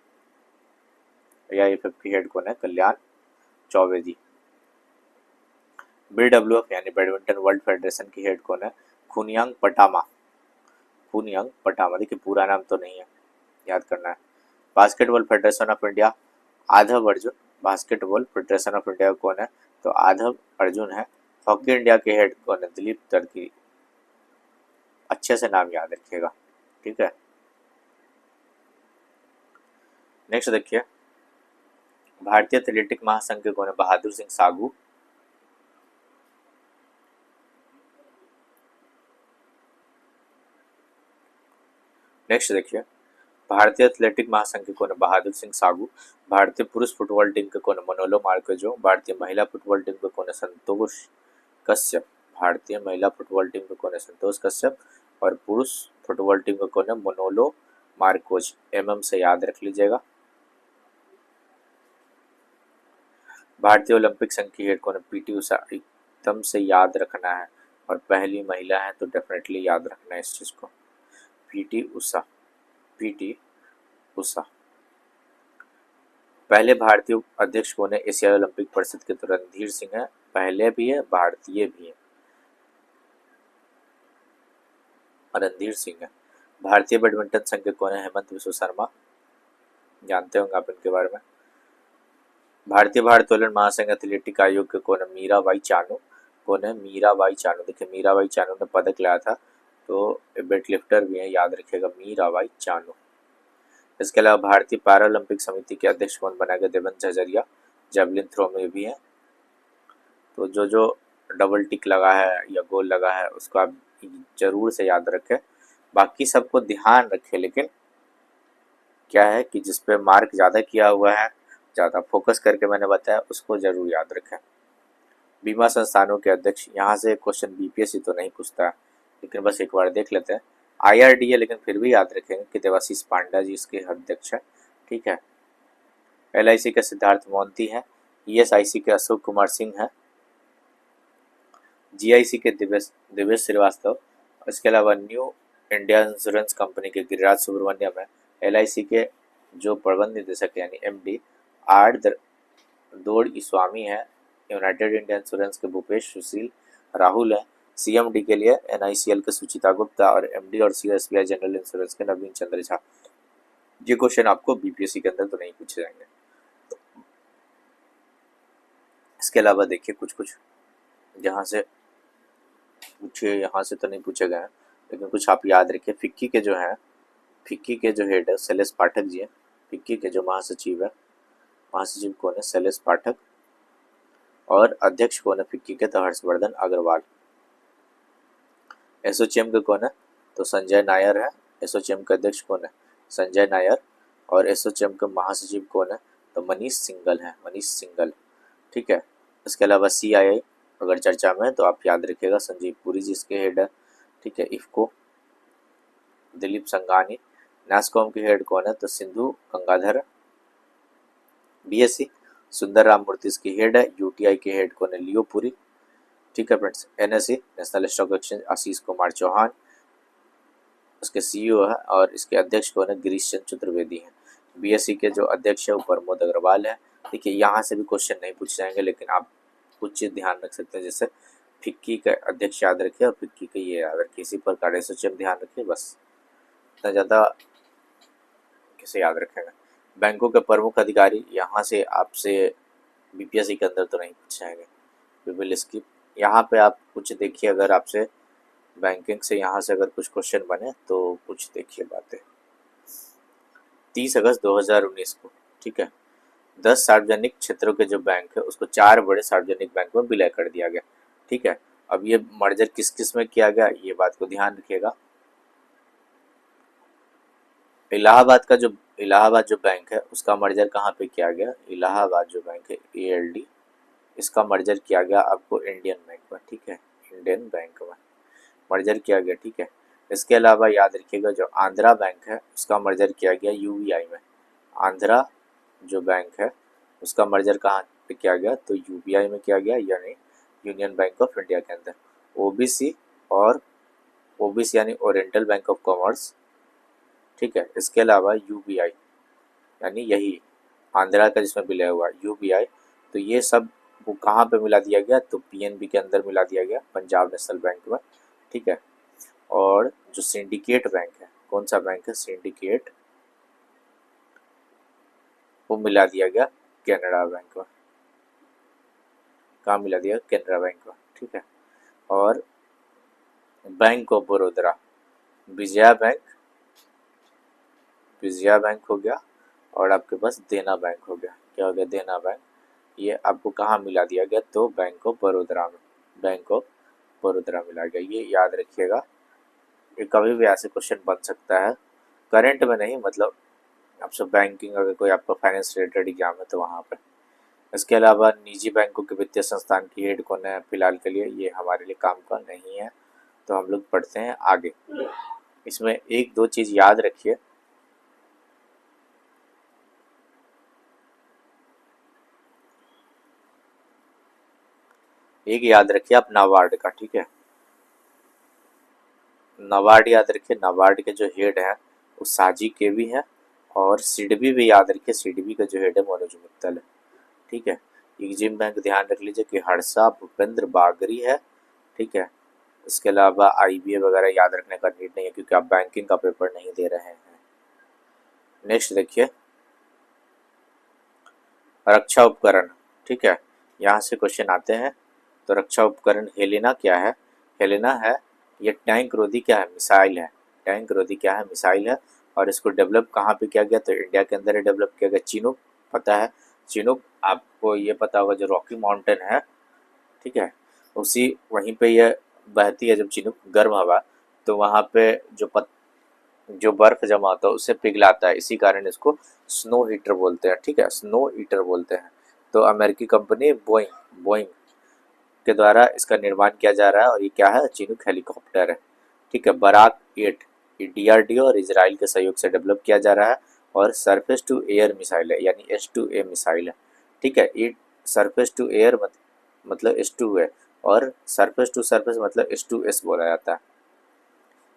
AIFF के हेड कौन है? कल्याण चौबे जी। BWF यानी बैडमिंटन वर्ल्ड फेडरेशन की हेड कौन है? खुनियांग पटामा। देखिए, पूरा नाम तो नहीं है, याद करना है। Basketball federation of India, Adhav Arjun. Basketball federation of India कौन है? तो आधव अर्जुन है। हॉकी इंडिया के हेड कौन है? दिलीप तड़की। अच्छे से नाम याद रखिएगा, ठीक है। नेक्स्ट देखिए, भारतीय एथलेटिक महासंघ के कौन है? बहादुर सिंह सागू। नेक्स्ट देखिए, भारतीय एथलेटिक महासंघ के कौन है? बहादुर सिंह सागू। भारतीय पुरुष फुटबॉल टीम के कौन है? मनोलो मार्कोजो। भारतीय महिला फुटबॉल टीम के कौन है? संतोष कश्यप। भारतीय महिला फुटबॉल टीम के कौन है? संतोष कश्यप। और पुरुष फुटबॉल टीम का कौन है? मनोलो मार्कोज। MM से याद रख लीजिएगा। भारतीय ओलंपिक संघ की हेड कौन है? PT उषा, एकदम से याद रखना है, और पहली महिला है तो डेफिनेटली याद रखना है इस चीज को, PT उषा। पहले भारतीय अध्यक्ष कौन है? एशियाई ओलंपिक परिषद के? तो रणधीर सिंह है, पहले भी है, भारतीय भी है, रणधीर सिंह है। भारतीय बैडमिंटन संघ के कौन है? हेमंत विश्व शर्मा, जानते होंगे आप इनके बारे में। भारतीय भारोत्तोलन महासंघ एथलेटिक आयोग के कौन है? मीराबाई चानू। कौन है? मीराबाई चानू। देखिए, मीराबाई चानू ने पदक लाया था, तो वेट लिफ्टर भी है, याद रखिएगा, मीराबाई चानू। इसके अलावा भारतीय पैरालंपिक समिति के अध्यक्ष कौन बनाया गया? देवेंद्र झझरिया, जेवलिन थ्रो में भी है। तो जो डबल टिक लगा है या गोल लगा है उसको आप जरूर से याद रखें, बाकी सबको ध्यान रखें, लेकिन क्या है कि जिस पे मार्क ज़्यादा किया हुआ है, ज़्यादा फोकस करके मैंने बताया, उसको जरूर याद रखें। बीमा संस्थानों के अध्यक्ष, यहाँ से क्वेश्चन BPSC तो नहीं पूछता है, लेकिन बस एक बार देख लेते हैं। IRDA, लेकिन फिर भी याद रखेंगे कि देवाशीष पांडा जी इसके अध्यक्ष है, ठीक है। LIC के सिद्धार्थ मोहंती है। ESIC के अशोक कुमार सिंह है। GIC के दिवेश श्रीवास्तव। इसके अलावा न्यू इंडिया इंश्योरेंस कंपनी के गिरिराज सुब्रमण्यम है। LIC के जो प्रबंध निदेशक यानी MD दौड़ स्वामी है, यूनाइटेड इंडिया इंश्योरेंस के भूपेश सुशील राहुल हैं। सीएमडी के लिए एनआईसीएल के सुचिता गुप्ता और एमडी और सीईओ एसबीआई जनरल इंश्योरेंस के नवीन चंद्र झा। ये क्वेश्चन आपको बीपीएससी के अंदर तो नहीं पूछे जाएंगे। इसके अलावा देखिए कुछ कुछ जहाँ से पूछे, यहाँ से तो नहीं पूछे गए हैं, लेकिन कुछ आप याद रखिए। फिक्की के जो हैं, फिक्की के जो हेड है शैलेश पाठक जी हैं। फिक्की के जो महासचिव है, महासचिव कौन है? शैलेश पाठक। और अध्यक्ष कौन है फिक्की के? तो हर्षवर्धन अग्रवाल। एसोचैम के कौन है? तो संजय नायर है। एसोचैम के अध्यक्ष कौन है? संजय नायर। और एसोचैम के महासचिव कौन है? तो मनीष सिंघल है, मनीष सिंघल। ठीक है। इसके अलावा सीआईआई अगर चर्चा में है तो आप याद रखिएगा संजीव पुरी जी इसके हेड है। ठीक है। इफको दिलीप संघानी। नासकॉम के हेड कौन है? तो सिंधु गंगाधर। बीएससी सुंदर राम मूर्ति इसकी हेड है। यूटीआई के हेड कौन है? लियो पुरी। ठीक है friends. NSE National Stock Exchange Ashish Kumar Chauhan उसके सीईओ है और इसके अध्यक्ष कौन है? गिरीश चंद्र चतुर्वेदी हैं। बीएससी के जो अध्यक्ष है वो प्रमोद अग्रवाल है। देखिए यहाँ से भी क्वेश्चन नहीं पूछे जाएंगे, लेकिन आप कुछ चीज़ ध्यान रख सकते हैं, जैसे फिक्की का अध्यक्ष याद रखिए और फिक्की का ये याद रखिए। इसी प्रकार एसोचैम ध्यान रखिए, बस इतना ज़्यादा कैसे याद रखेंगे। बैंकों के प्रमुख अधिकारी यहाँ से आपसे बीपीएससी के अंदर तो नहीं पूछे जाएंगे, वी विल स्किप। यहाँ पे आप कुछ देखिए, अगर आपसे बैंकिंग से यहाँ से अगर कुछ क्वेश्चन बने तो कुछ देखिए बातें। 30 अगस्त 2019 को, ठीक है, 10 सार्वजनिक क्षेत्रों के जो बैंक है उसको 4 बड़े सार्वजनिक बैंक में विलय कर दिया गया। ठीक है। अब ये मर्जर किस किस में किया गया, ये बात को ध्यान रखिएगा। इलाहाबाद जो बैंक है उसका मर्जर कहाँ पे किया गया? इलाहाबाद जो बैंक है ALD, इसका मर्जर किया गया आपको इंडियन बैंक में। ठीक है, इंडियन बैंक में मर्जर किया गया। ठीक है। इसके अलावा याद रखिएगा जो आंध्रा बैंक है उसका मर्जर किया गया UBI में। आंध्रा जो बैंक है उसका मर्जर कहाँ पे किया गया? तो UBI में किया गया, यानी यूनियन बैंक ऑफ इंडिया के अंदर। OBC यानी ओरिएंटल बैंक ऑफ कॉमर्स। ठीक है। इसके अलावा UBI यानी यही आंध्रा का जिसमें विलय हुआ UBI, तो ये सब वो कहाँ पे मिला दिया गया? तो PNB के अंदर मिला दिया गया, पंजाब नेशनल बैंक में। ठीक है। और जो सिंडिकेट बैंक है, कौन सा बैंक है? सिंडिकेट, वो मिला दिया गया कैनरा बैंक में। कहाँ मिला दिया? कैनरा बैंक में। ठीक है। और bank of Baroda, Vijaya bank हो गया, और आपके पास देना बैंक हो गया। क्या हो गया? देना बैंक। ये आपको कहाँ मिला दिया गया? तो बैंक ऑफ बड़ौदा में, बैंक ऑफ बड़ौदा मिला गया। ये याद रखिएगा, ये कभी भी ऐसे क्वेश्चन बन सकता है, करंट में नहीं, मतलब आपसे बैंकिंग अगर कोई आपका फाइनेंस रिलेटेड एग्जाम है तो वहाँ पर। इसके अलावा निजी बैंकों के वित्तीय संस्थान की हेड कौन है? फिलहाल के लिए ये हमारे लिए काम का नहीं है, तो हम लोग पढ़ते हैं आगे। इसमें एक दो चीज़ याद रखिए। एक याद रखिए आप नाबार्ड का। ठीक है, नाबार्ड याद रखिए। नाबार्ड के जो हेड हैं वो साजी के भी हैं, और सिडबी भी याद रखिए। सिडबी का जो हेड है मनोज मित्तल है। ठीक है। एग्जिम बैंक ध्यान रख लीजिए कि हर्षा भूपेंद्र बागरी है। ठीक है। इसके अलावा IBA वगैरह याद रखने का नीड नहीं है, क्योंकि आप बैंकिंग का पेपर नहीं दे रहे हैं। नेक्स्ट देखिए, रक्षा उपकरण। ठीक है, यहाँ से क्वेश्चन आते हैं। तो रक्षा उपकरण हेलेना क्या है? हेलेना है ये टैंक रोधी क्या है? मिसाइल है। टैंक रोधी क्या है? मिसाइल है। और इसको डेवलप कहाँ पे किया गया? तो इंडिया के अंदर ही डेवलप किया गया। चिनूक पता है? चिनूक आपको ये पता होगा, जो रॉकी माउंटेन है, ठीक है, उसी वहीं पे ये बहती है। जब चिनूक गर्म हवा, तो वहाँ पे जो बर्फ जमा होता है उसे पिघलाता है, इसी कारण इसको स्नो हीटर बोलते हैं। ठीक है, स्नो हीटर बोलते हैं। तो अमेरिकी कंपनी बोइंग के द्वारा इसका निर्माण किया जा रहा है, और ये क्या है? चिनूक हेलीकॉप्टर है। ठीक है। बराक 8 ये DRDO और इजराइल के सहयोग से डेवलप किया जा रहा है, और सरफेस टू एयर मिसाइल है, यानी S2A मिसाइल है। ठीक है। ये सरफेस टू एयर मतलब S2 है, और सरफेस टू सरफेस मतलब S2S बोला जाता है।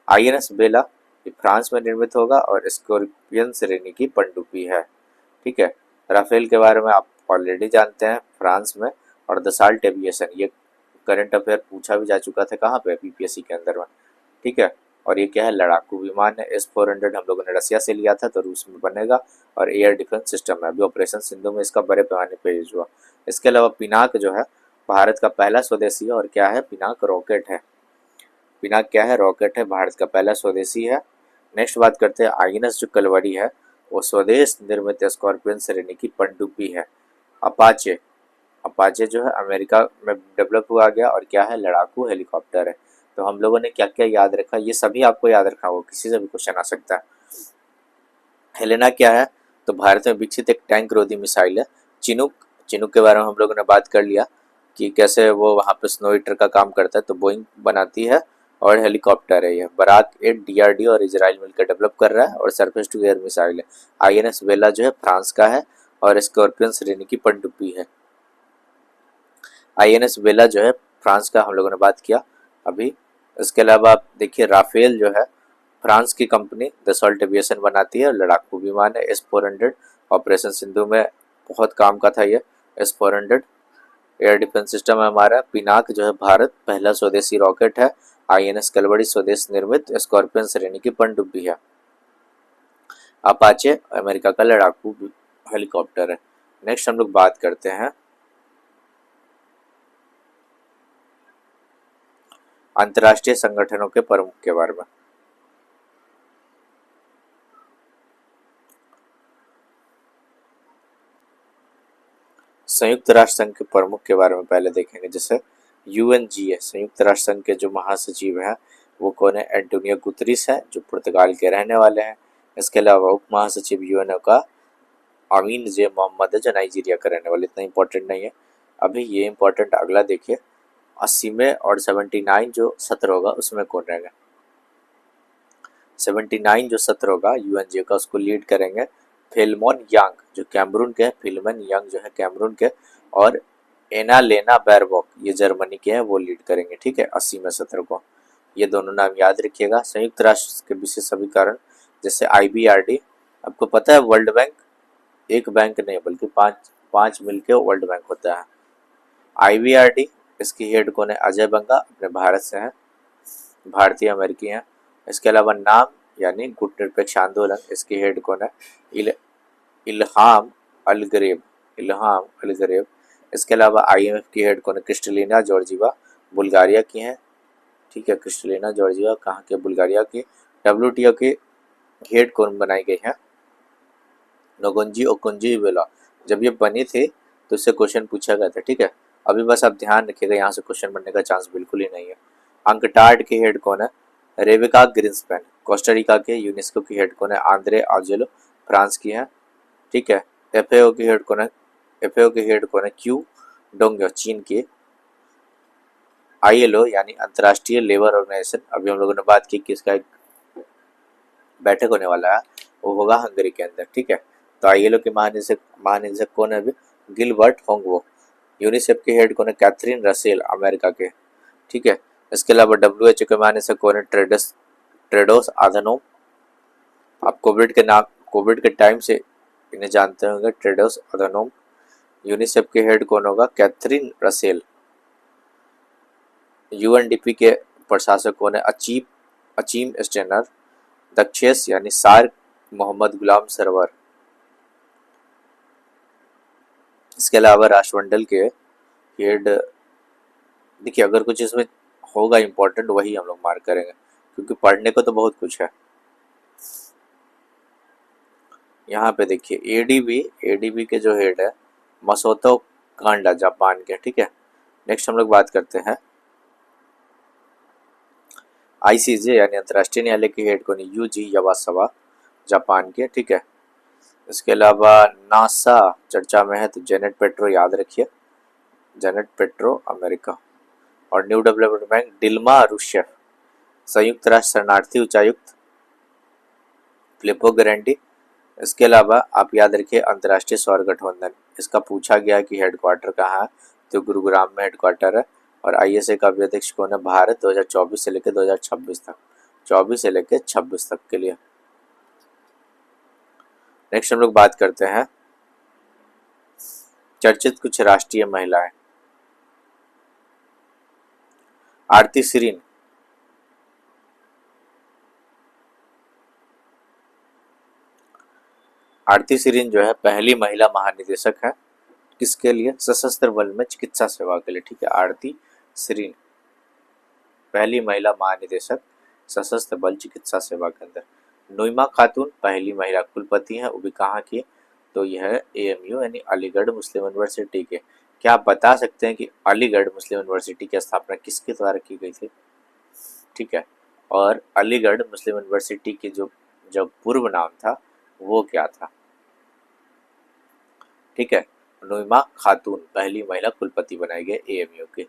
INS बेला ये फ्रांस में निर्मित होगा, और स्कॉर्पियन श्रेणी की पनडुब्बी है। ठीक है। राफेल के बारे में आप ऑलरेडी जानते हैं, फ्रांस में और दसाल्ट एविएशन, ये करंट अफेयर पूछा भी जा चुका था कहाँ पे, बीपीएससी के अंदर में, ठीक है। और ये क्या है, लड़ाकू विमान है। S-400 हम लोगों ने रसिया से लिया था तो रूस में बनेगा, और एयर डिफेंस सिस्टम है। अभी ऑपरेशन सिंधु में इसका बड़े पैमाने पर यूज हुआ। इसके अलावा पिनाक जो है भारत का पहला स्वदेशी है, और क्या है, पिनाक रॉकेट है। पिनाक क्या है, रॉकेट है, भारत का पहला स्वदेशी है। नेक्स्ट बात करते हैं, आईएनएस जो कलवरी है वो स्वदेश निर्मित स्कॉर्पियन श्रेणी की पनडुब्बी है। अपाचे, अपाचे जो है अमेरिका में डेवलप हुआ गया, और क्या है, लड़ाकू हेलीकॉप्टर है। तो हम लोगों ने क्या क्या याद रखा, ये सभी आपको याद रखना होगा, किसी से भी क्वेश्चन आ सकता है। हेलेना क्या है, तो भारत में विकसित एक टैंक रोधी मिसाइल है। चिनूक, चिनूक के बारे में हम लोगों ने बात कर लिया कि कैसे वो वहाँ पे स्नो ईटर का काम करता है, तो बोइंग बनाती है, और हेलीकॉप्टर है ये। बराक 8 डीआरडीओ और इजराइल मिलकर डेवलप कर रहा है, और सरफेस टू एयर मिसाइल है। आईएनएस वेला जो है फ्रांस का है, और स्कॉर्पियन श्रेणी की पनडुब्बी है। आईएनएस वेला जो है फ्रांस का हम लोगों ने बात किया अभी। इसके अलावा आप देखिए, राफेल जो है फ्रांस की कंपनी दसॉल्ट एविएशन बनाती है, और लड़ाकू विमान है। S-400 ऑपरेशन सिंधु में बहुत काम का था ये S-400। एयर डिफेंस सिस्टम है हमारा। पिनाक जो है भारत पहला स्वदेशी रॉकेट है। आईएनएस कलवड़ी स्वदेश निर्मित स्कॉर्पियन श्रेणी की पनडुब्बी है। अपाचे अमेरिका का लड़ाकू हेलीकॉप्टर है। नेक्स्ट हम लोग बात करते हैं अंतर्राष्ट्रीय संगठनों के प्रमुख के बारे में। संयुक्त राष्ट्र संघ के प्रमुख के बारे में पहले देखेंगे। जैसे UNGA, संयुक्त राष्ट्र संघ के जो महासचिव हैं वो कौन है, एंटोनियो गुतरिस है, जो पुर्तगाल के रहने वाले हैं। इसके अलावा उप महासचिव यूएनओ का अमीन जे मोहम्मद है, जो नाइजीरिया का रहने वाले। इतना इंपॉर्टेंट नहीं है अभी, ये इंपॉर्टेंट अगला देखिए। 80 में और 79 जो सत्र होगा उसमें कौन रहेगा। 79 जो सत्र होगा UNGA का, उसको लीड करेंगे फिल्मोन यांग, जो कैमरून के हैं। फिल्मन यांग जो है कैमरून के, और एनालेना बैरबॉक ये जर्मनी के हैं, वो लीड करेंगे, ठीक है, 80 में सत्र को। ये दोनों नाम याद रखिएगा। संयुक्त राष्ट्र के विशेष अभिकरण, जैसे IBRD, आपको पता है वर्ल्ड बैंक एक बैंक नहीं बल्कि पांच पांच मिलके वर्ल्ड बैंक होता है। IBRD, इसकी हेड कौन है, अजय बंगा, अपने भारत से हैं, भारतीय अमेरिकी हैं। इसके अलावा नाम यानी गुटनिरपेक्ष आंदोलन, इसकी हेड कौन है, इल्हाम अलगरेब, इल्हाम अलगरेब। इसके अलावा IMF की हेड कौन है, क्रिस्टलिना जॉर्जिवा, बुल्गारिया की हैं, ठीक है, क्रिस्टलिना जॉर्जिवा कहाँ के, बुल्गारिया की। WTO की हेड कौन बनाई गई है, नोगोंजी ओकुंजी-इवेला। जब ये बनी थी तो इससे क्वेश्चन पूछा गया था, ठीक है। अभी बस आप ध्यान रखिएगा, यहाँ से क्वेश्चन बनने का चांस बिल्कुल ही नहीं है। अंकटाड की हेड कौन है, रेबेका ग्रिन्सपैन, कोस्टारिका के। यूनेस्को की हेड कौन है, आंद्रे आजेलो, फ्रांस की है, ठीक है। FAO की हेड कौन है, FAO की हेड कौन है, क्यू डोंग्यो, चीन की। ILO यानी अंतर्राष्ट्रीय लेबर ऑर्गेनाइजेशन, अभी हम लोगों ने बात की कि इसका एक बैठक होने वाला है, वो होगा हंगरी के अंदर, ठीक है। तो ILO के महानिदेशक कौन है अभी, गिलबर्ट होंगवो। यूनिसेफ के हेड कौन है, कैथरीन रसेल, अमेरिका के, ठीक है। इसके अलावा WHO के महानिदेशक कौन है, ट्रेडोस आधनोम। आप कोविड के टाइम से इन्हें जानते होंगे, ट्रेडोस आधनोम। यूनिसेफ के हेड कौन होगा, कैथरीन रसेल। UNDP के प्रशासक कौन है, अचीम स्टेनर। दक्षेस यानी सार्क, मोहम्मद गुलाम सरवर। इसके अलावा राष्ट्रमंडल के हेड, देखिए अगर कुछ इसमें होगा इंपॉर्टेंट वही हम लोग मार्क करेंगे, क्योंकि पढ़ने को तो बहुत कुछ है। यहाँ पे देखिए ADB के जो हेड है मसोतो कांडा, जापान के, ठीक है। नेक्स्ट हम लोग बात करते हैं ICJ यानी अंतर्राष्ट्रीय न्यायालय की हेड कौन है, यूजी यावासावा, जापान के, ठीक है। इसके अलावा नासा चर्चा में है तो जेनेट पेट्रो याद रखिए, जेनेट पेट्रो अमेरिका। और new development bank Dilma Rousseff. संयुक्त राष्ट्र शरणार्थी उच्चायुक्त फिलिप्पो ग्रैंडी। इसके अलावा आप याद रखिए अंतर्राष्ट्रीय सौर गठबंधन, इसका पूछा गया कि हेडक्वार्टर कहाँ है, तो गुरुग्राम में हेडक्वार्टर है। और ISA का अध्यक्ष कौन है, भारत 2024 से लेकर 2026 तक, 24 से लेकर 26 तक के लिए। नेक्स्ट हम लोग बात करते हैं चर्चित कुछ राष्ट्रीय महिलाएं। आरती सिरीन। आरती सिरीन जो है पहली महिला महानिदेशक है, किसके लिए? सशस्त्र बल में चिकित्सा सेवा के लिए। ठीक है, आरती सिरीन पहली महिला महानिदेशक सशस्त्र बल चिकित्सा सेवा के अंदर। नोइमा खातून पहली महिला कुलपति है, वो भी कहाँ की? तो यह है AMU यानी अलीगढ़ मुस्लिम यूनिवर्सिटी के। क्या आप बता सकते हैं कि अलीगढ़ मुस्लिम यूनिवर्सिटी की स्थापना किसके द्वारा की गई थी? ठीक है, और अलीगढ़ मुस्लिम यूनिवर्सिटी की जो पूर्व नाम था वो क्या था? ठीक है, नोइमा खातून पहली महिला कुलपति बनाई गई AMU के।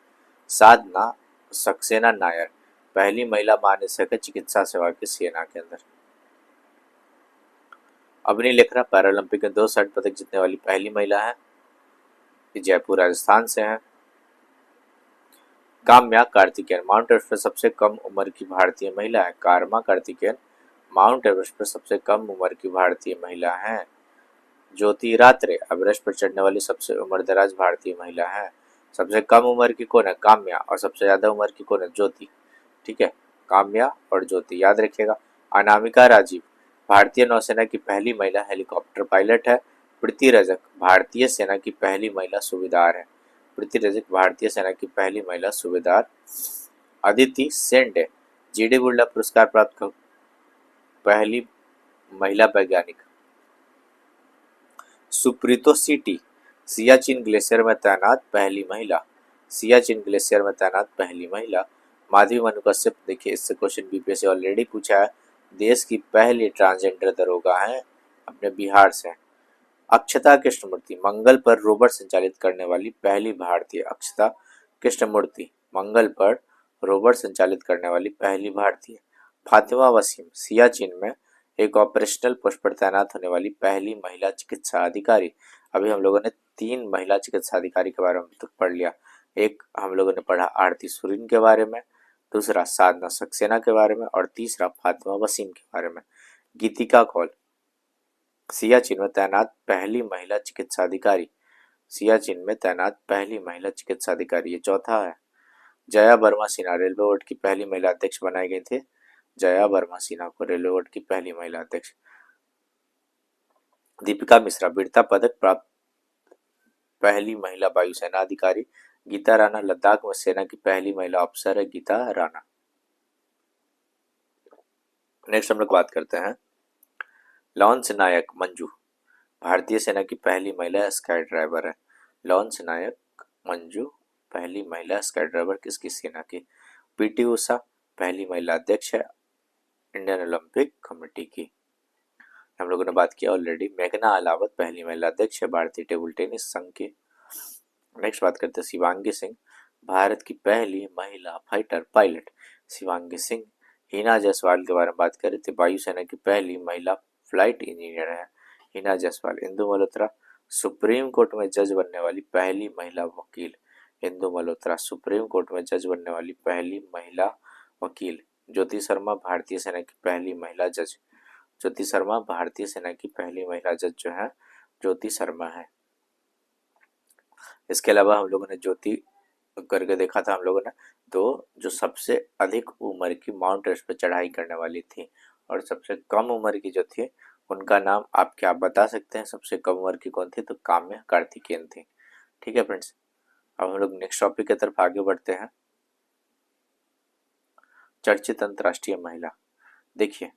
साधना सक्सेना नायर पहली महिला महानिदेशक है चिकित्सा सेवा की सेना के अंदर। अवनी लेखरा पैरालंपिक में 2 स्वर्ण पदक जीतने वाली पहली महिला है, जयपुर राजस्थान से है। काम्या कार्तिकेयन माउंट एवरेस्ट पर सबसे कम उम्र की भारतीय महिला है। कारमा कार्तिकेयन माउंट एवरेस्ट पर सबसे कम उम्र की भारतीय महिला है। ज्योति रात्रे एवरेस्ट पर चढ़ने वाली सबसे उम्रदराज भारतीय महिला है। सबसे कम उम्र की कौन है? काम्या। और सबसे ज्यादा उम्र की कौन है? ज्योति। ठीक है, काम्या और ज्योति याद रखिएगा। अनामिका राजीव भारतीय नौसेना की पहली महिला हेलीकॉप्टर पायलट है। प्रीति रजक भारतीय सेना की पहली महिला सूबेदार है। प्रीति रजक भारतीय सेना की पहली महिला सूबेदार। अदिति सेंडे GD बिरला पुरस्कार प्राप्त पहली महिला वैज्ञानिक। सुप्रीतो सिटी सियाचिन ग्लेशियर में तैनात पहली महिला। सियाचिन ग्लेशियर में तैनात पहली महिला। माधवी मनु कश्यप, देखिए इससे क्वेश्चन BPSC ऑलरेडी पूछा है। देश की पहली ट्रांसजेंडर दरोगा है, अपने बिहार से। अक्षता कृष्णमूर्ति मंगल पर रोवर संचालित करने वाली पहली भारतीय। अक्षता कृष्णमूर्ति मंगल पर रोवर संचालित करने वाली पहली भारतीय। फातिमा वसीम सियाचिन में एक ऑपरेशनल पोस्ट पर तैनात होने वाली पहली महिला चिकित्सा अधिकारी। अभी हम लोगों ने 3 महिला चिकित्सा अधिकारी के बारे में तो पढ़ लिया। एक हम लोगों ने पढ़ा आरती सुरीन के बारे में, दूसरा साधना सक्सेना के बारे में, और तीसरा फातिमा वसीम के बारे में। गीतिका कौल सियाचिन में तैनात पहली महिला चिकित्सा अधिकारी। सियाचिन में तैनात पहली महिला चिकित्सा अधिकारी, ये चौथा है। जया वर्मा सिन्हा रेलवे बोर्ड की पहली महिला अध्यक्ष बनाई गई थी। जया वर्मा सिन्हा को रेलवे बोर्ड की पहली महिला अध्यक्ष। दीपिका मिश्रा वीरता पदक प्राप्त पहली महिला वायुसेना अधिकारी। गीता राणा लद्दाख में सेना की पहली महिला अफसर है। गीता राणा। नेक्स्ट हम लोग बात करते हैं लॉन्च नायक मंजू भारतीय सेना की पहली महिला स्काई ड्राइवर है। लॉन्च नायक मंजू पहली महिला स्काई ड्राइवर किसकी सेना की? PT उषा पहली महिला अध्यक्ष है इंडियन ओलंपिक कमेटी की। हम लोगों ने बात किया ऑलरेडी। मेघना अलावत पहली महिला अध्यक्ष है भारतीय टेबल टेनिस संघ की। नेक्स्ट बात करते हैं शिवांगी सिंह भारत की पहली महिला फाइटर पायलट। शिवांगी सिंह। हिना जायसवाल के बारे में बात करें तो वायुसेना की पहली महिला फ्लाइट इंजीनियर है हिना जायसवाल। इंदु मल्होत्रा सुप्रीम कोर्ट में जज बनने वाली पहली महिला वकील। इंदु मल्होत्रा सुप्रीम कोर्ट में जज बनने वाली पहली महिला वकील। ज्योति शर्मा भारतीय सेना की पहली महिला जज। ज्योति शर्मा भारतीय सेना की पहली महिला जज जो है ज्योति शर्मा है। इसके अलावा हम लोगों ने ज्योति करके देखा था हम लोगों ने, तो जो सबसे अधिक उम्र की माउंट एवरेस्ट पर चढ़ाई करने वाली थी और सबसे कम उम्र की जो थी उनका नाम आप क्या बता सकते हैं? सबसे कम उम्र की कौन थी? तो काम्या कार्तिकेयन थी। ठीक है फ्रेंड्स, अब हम लोग नेक्स्ट टॉपिक की तरफ आगे बढ़ते हैं। चर्चित अंतर्राष्ट्रीय महिला, देखिए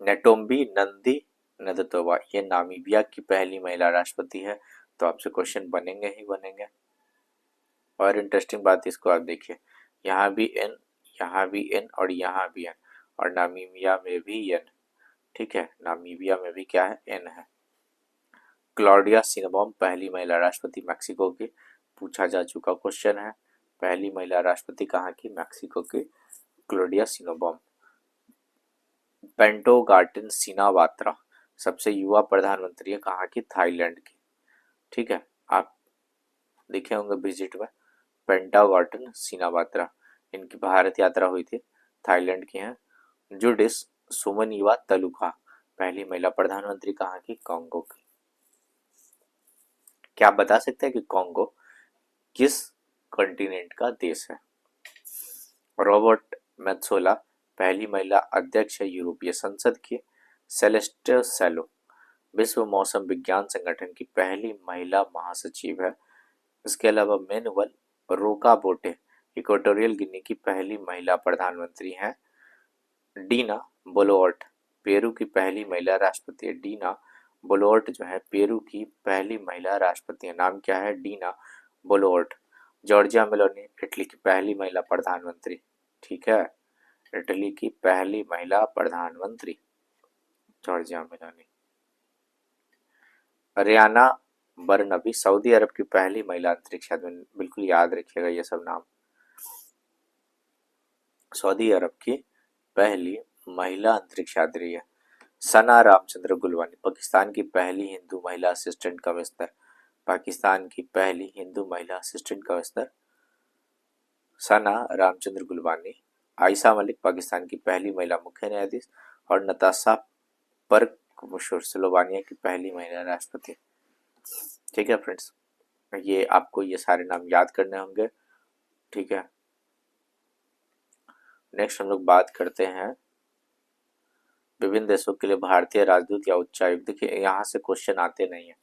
नेटोम्बी नंदी नदतोवा ये नामीबिया की पहली महिला राष्ट्रपति है। तो आपसे क्वेश्चन बनेंगे ही बनेंगे। और इंटरेस्टिंग बात इसको आप देखिए, यहाँ भी एन, यहाँ भी एन और यहाँ भी एन, और नामीबिया में भी एन। ठीक है, नामीबिया में भी क्या है? एन है। क्लॉडिया सिनबॉम पहली महिला राष्ट्रपति मैक्सिको की। पूछा जा चुका क्वेश्चन है। पहली महिला राष्ट्रपति कहाँ की? मैक्सिको की क्लॉडिया सिनबॉम। पेंटोगार्टन सिनावात्रा सबसे युवा प्रधानमंत्री है कहाँ की? थाईलैंड की। ठीक है, आप देखे होंगे विजिट में पेंटागॉर्टन सिनावात्रा, इनकी भारत यात्रा हुई थी, थाईलैंड की हैं। जुडिस सुमनयुवा तलुका पहली महिला प्रधानमंत्री कहाँ की? कांगो की। क्या आप बता सकते हैं कि कांगो किस कॉन्टिनेंट का देश है। रॉबर्ट मेत्सोला पहली महिला अध्यक्ष है यूरोपीय संसद की। सेलेस्टे सेलो विश्व मौसम विज्ञान संगठन की पहली महिला महासचिव है। इसके अलावा मैनुअल रोकाबोटे इक्वेटोरियल गिनी की पहली महिला प्रधानमंत्री हैं। डीना बोलोर्ट पेरू की पहली महिला राष्ट्रपति है। डीना बोलोर्ट जो है पेरू की पहली महिला राष्ट्रपति है। नाम क्या है? डीना बोलोर्ट। जॉर्जिया मेलोनी इटली की पहली महिला प्रधानमंत्री। ठीक है, इटली की पहली महिला प्रधानमंत्री जॉर्जिया मेलोनी। रियाना बरनबी सऊदी अरब की पहली महिला अंतरिक्ष यात्री। बिल्कुल याद रखिएगा ये सब नाम। सऊदी अरब की पहली महिला अंतरिक्ष यात्री है। सना रामचंद्र गुलवानी पाकिस्तान की पहली हिंदू महिला असिस्टेंट कमिश्नर। पाकिस्तान की पहली हिंदू महिला असिस्टेंट कमिश्नर सना रामचंद्र गुलवानी। आयशा मलिक पाकिस्तान की पहली महिला मुख्य न्यायाधीश। और नताशा परकमुशर स्लोवानिया की पहली महिला राष्ट्रपति। ठीक है फ्रेंड्स, ये आपको ये सारे नाम याद करने होंगे। ठीक है, नेक्स्ट हम लोग बात करते हैं विभिन्न देशों के लिए भारतीय राजदूत या उच्चायुक्त। देखिए यहाँ से क्वेश्चन आते नहीं है।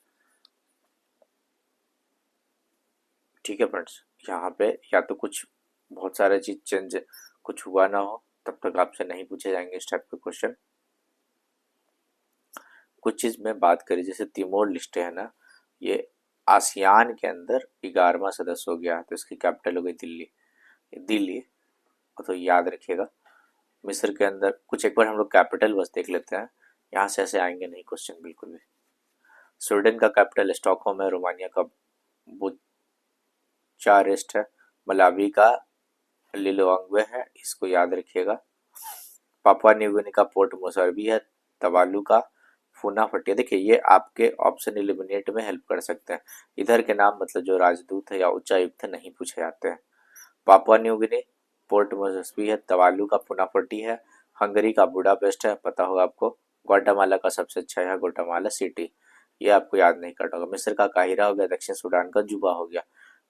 ठीक है फ्रेंड्स, यहाँ पे या तो कुछ बहुत सारे चीज चेंज कुछ हुआ ना हो, तब तक आपसे नहीं पूछे जाएंगे इस टाइप के क्वेश्चन। कुछ चीज में बात करी, जैसे तिमोर लिस्ट है ना, ये आसियान के अंदर 11वां सदस्य हो गया, तो इसकी कैपिटल हो गई दिल्ली। दिल्ली तो याद रखिएगा। मिस्र के अंदर कुछ एक बार हम लोग कैपिटल बस देख लेते हैं, यहाँ से ऐसे आएंगे नहीं क्वेश्चन बिल्कुल भी। स्वीडन का कैपिटल स्टॉकहोम है। रोमानिया का बुचारेस्ट है। मलावी का लिलोंग्वे है, इसको याद रखिएगा। पापुआ न्यू गिनी का पोर्ट मोसर्बी है। तवालू का फूनाफटी। देखिए ये आपके ऑप्शन एलिमिनेट में हेल्प कर सकते हैं। इधर के नाम मतलब जो राजदूत है या उच्चायुक्त है नहीं पूछे जाते हैं। पापुआ न्यू गिनी पोर्ट मोसर्बी है। तवालू का फूनाफटी है। हंगरी का बुडापेस्ट है, पता होगा आपको। ग्वाटेमाला का सबसे अच्छा है ग्वाटेमाला सिटी, ये आपको याद नहीं करना होगा। मिस्र का काहिरा हो गया। दक्षिण सूडान का जुबा हो गया।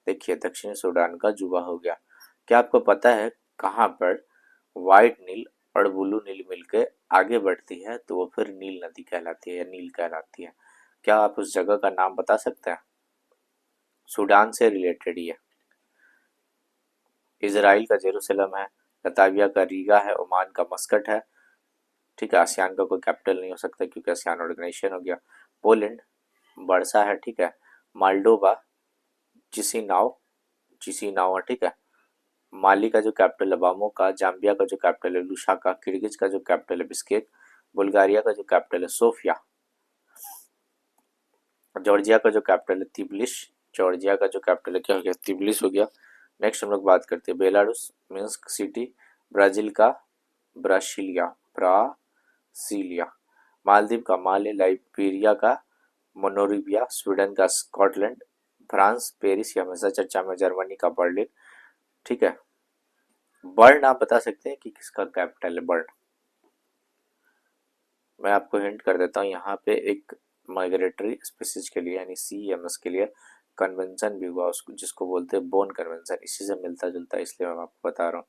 देखिए दक्षिण सूडान का जुबा हो गया। क्या आपको पता है कहाँ पर व्हाइट नील और ब्लू नील मिलके आगे बढ़ती है तो वो फिर नील नदी कहलाती है या नील कहलाती है? क्या आप उस जगह का नाम बता सकते हैं? सूडान से रिलेटेड ही है। इजराइल का जेरूसलम है। लताविया का रीगा है। ओमान का मस्कट है। ठीक है, आसियान का कोई कैपिटल नहीं हो सकता क्योंकि आसियान ऑर्गेनाइजेशन हो गया। पोलैंड बर्सा है। ठीक है, माल्डोवा चिसिनाव है। ठीक है, माली का जो कैपिटल है बामोका। जाम्बिया का जो कैपिटल है लुसाका। किर्गिज का जो कैपिटल है बिस्केक। बुल्गारिया का जो कैपिटल है सोफिया। जॉर्जिया का जो कैपिटल है तिब्लिस। जॉर्जिया का जो कैपिटल है क्या हो गया? तिब्लिस हो गया। नेक्स्ट हम लोग बात करते हैं बेलारूस मिन्स्क सिटी। ब्राजील का ब्रासिलिया। मालदीव का माले। लाइबेरिया का मोनोरिबिया। स्वीडन का स्कॉटलैंड। फ्रांस पेरिस ये हमेशा चर्चा में। जर्मनी का बर्लिन। ठीक है, बर्न आप बता सकते हैं कि किसका कैपिटल है? बर्न मैं आपको हिंट कर देता हूँ। यहाँ पे एक माइग्रेटरी स्पीसीज के लिए यानी CMS के लिए कन्वेंशन भी हुआ, उसको जिसको बोलते हैं बोन कन्वेंशन, इसी से मिलता जुलता है, इसलिए मैं आपको बता रहा हूँ।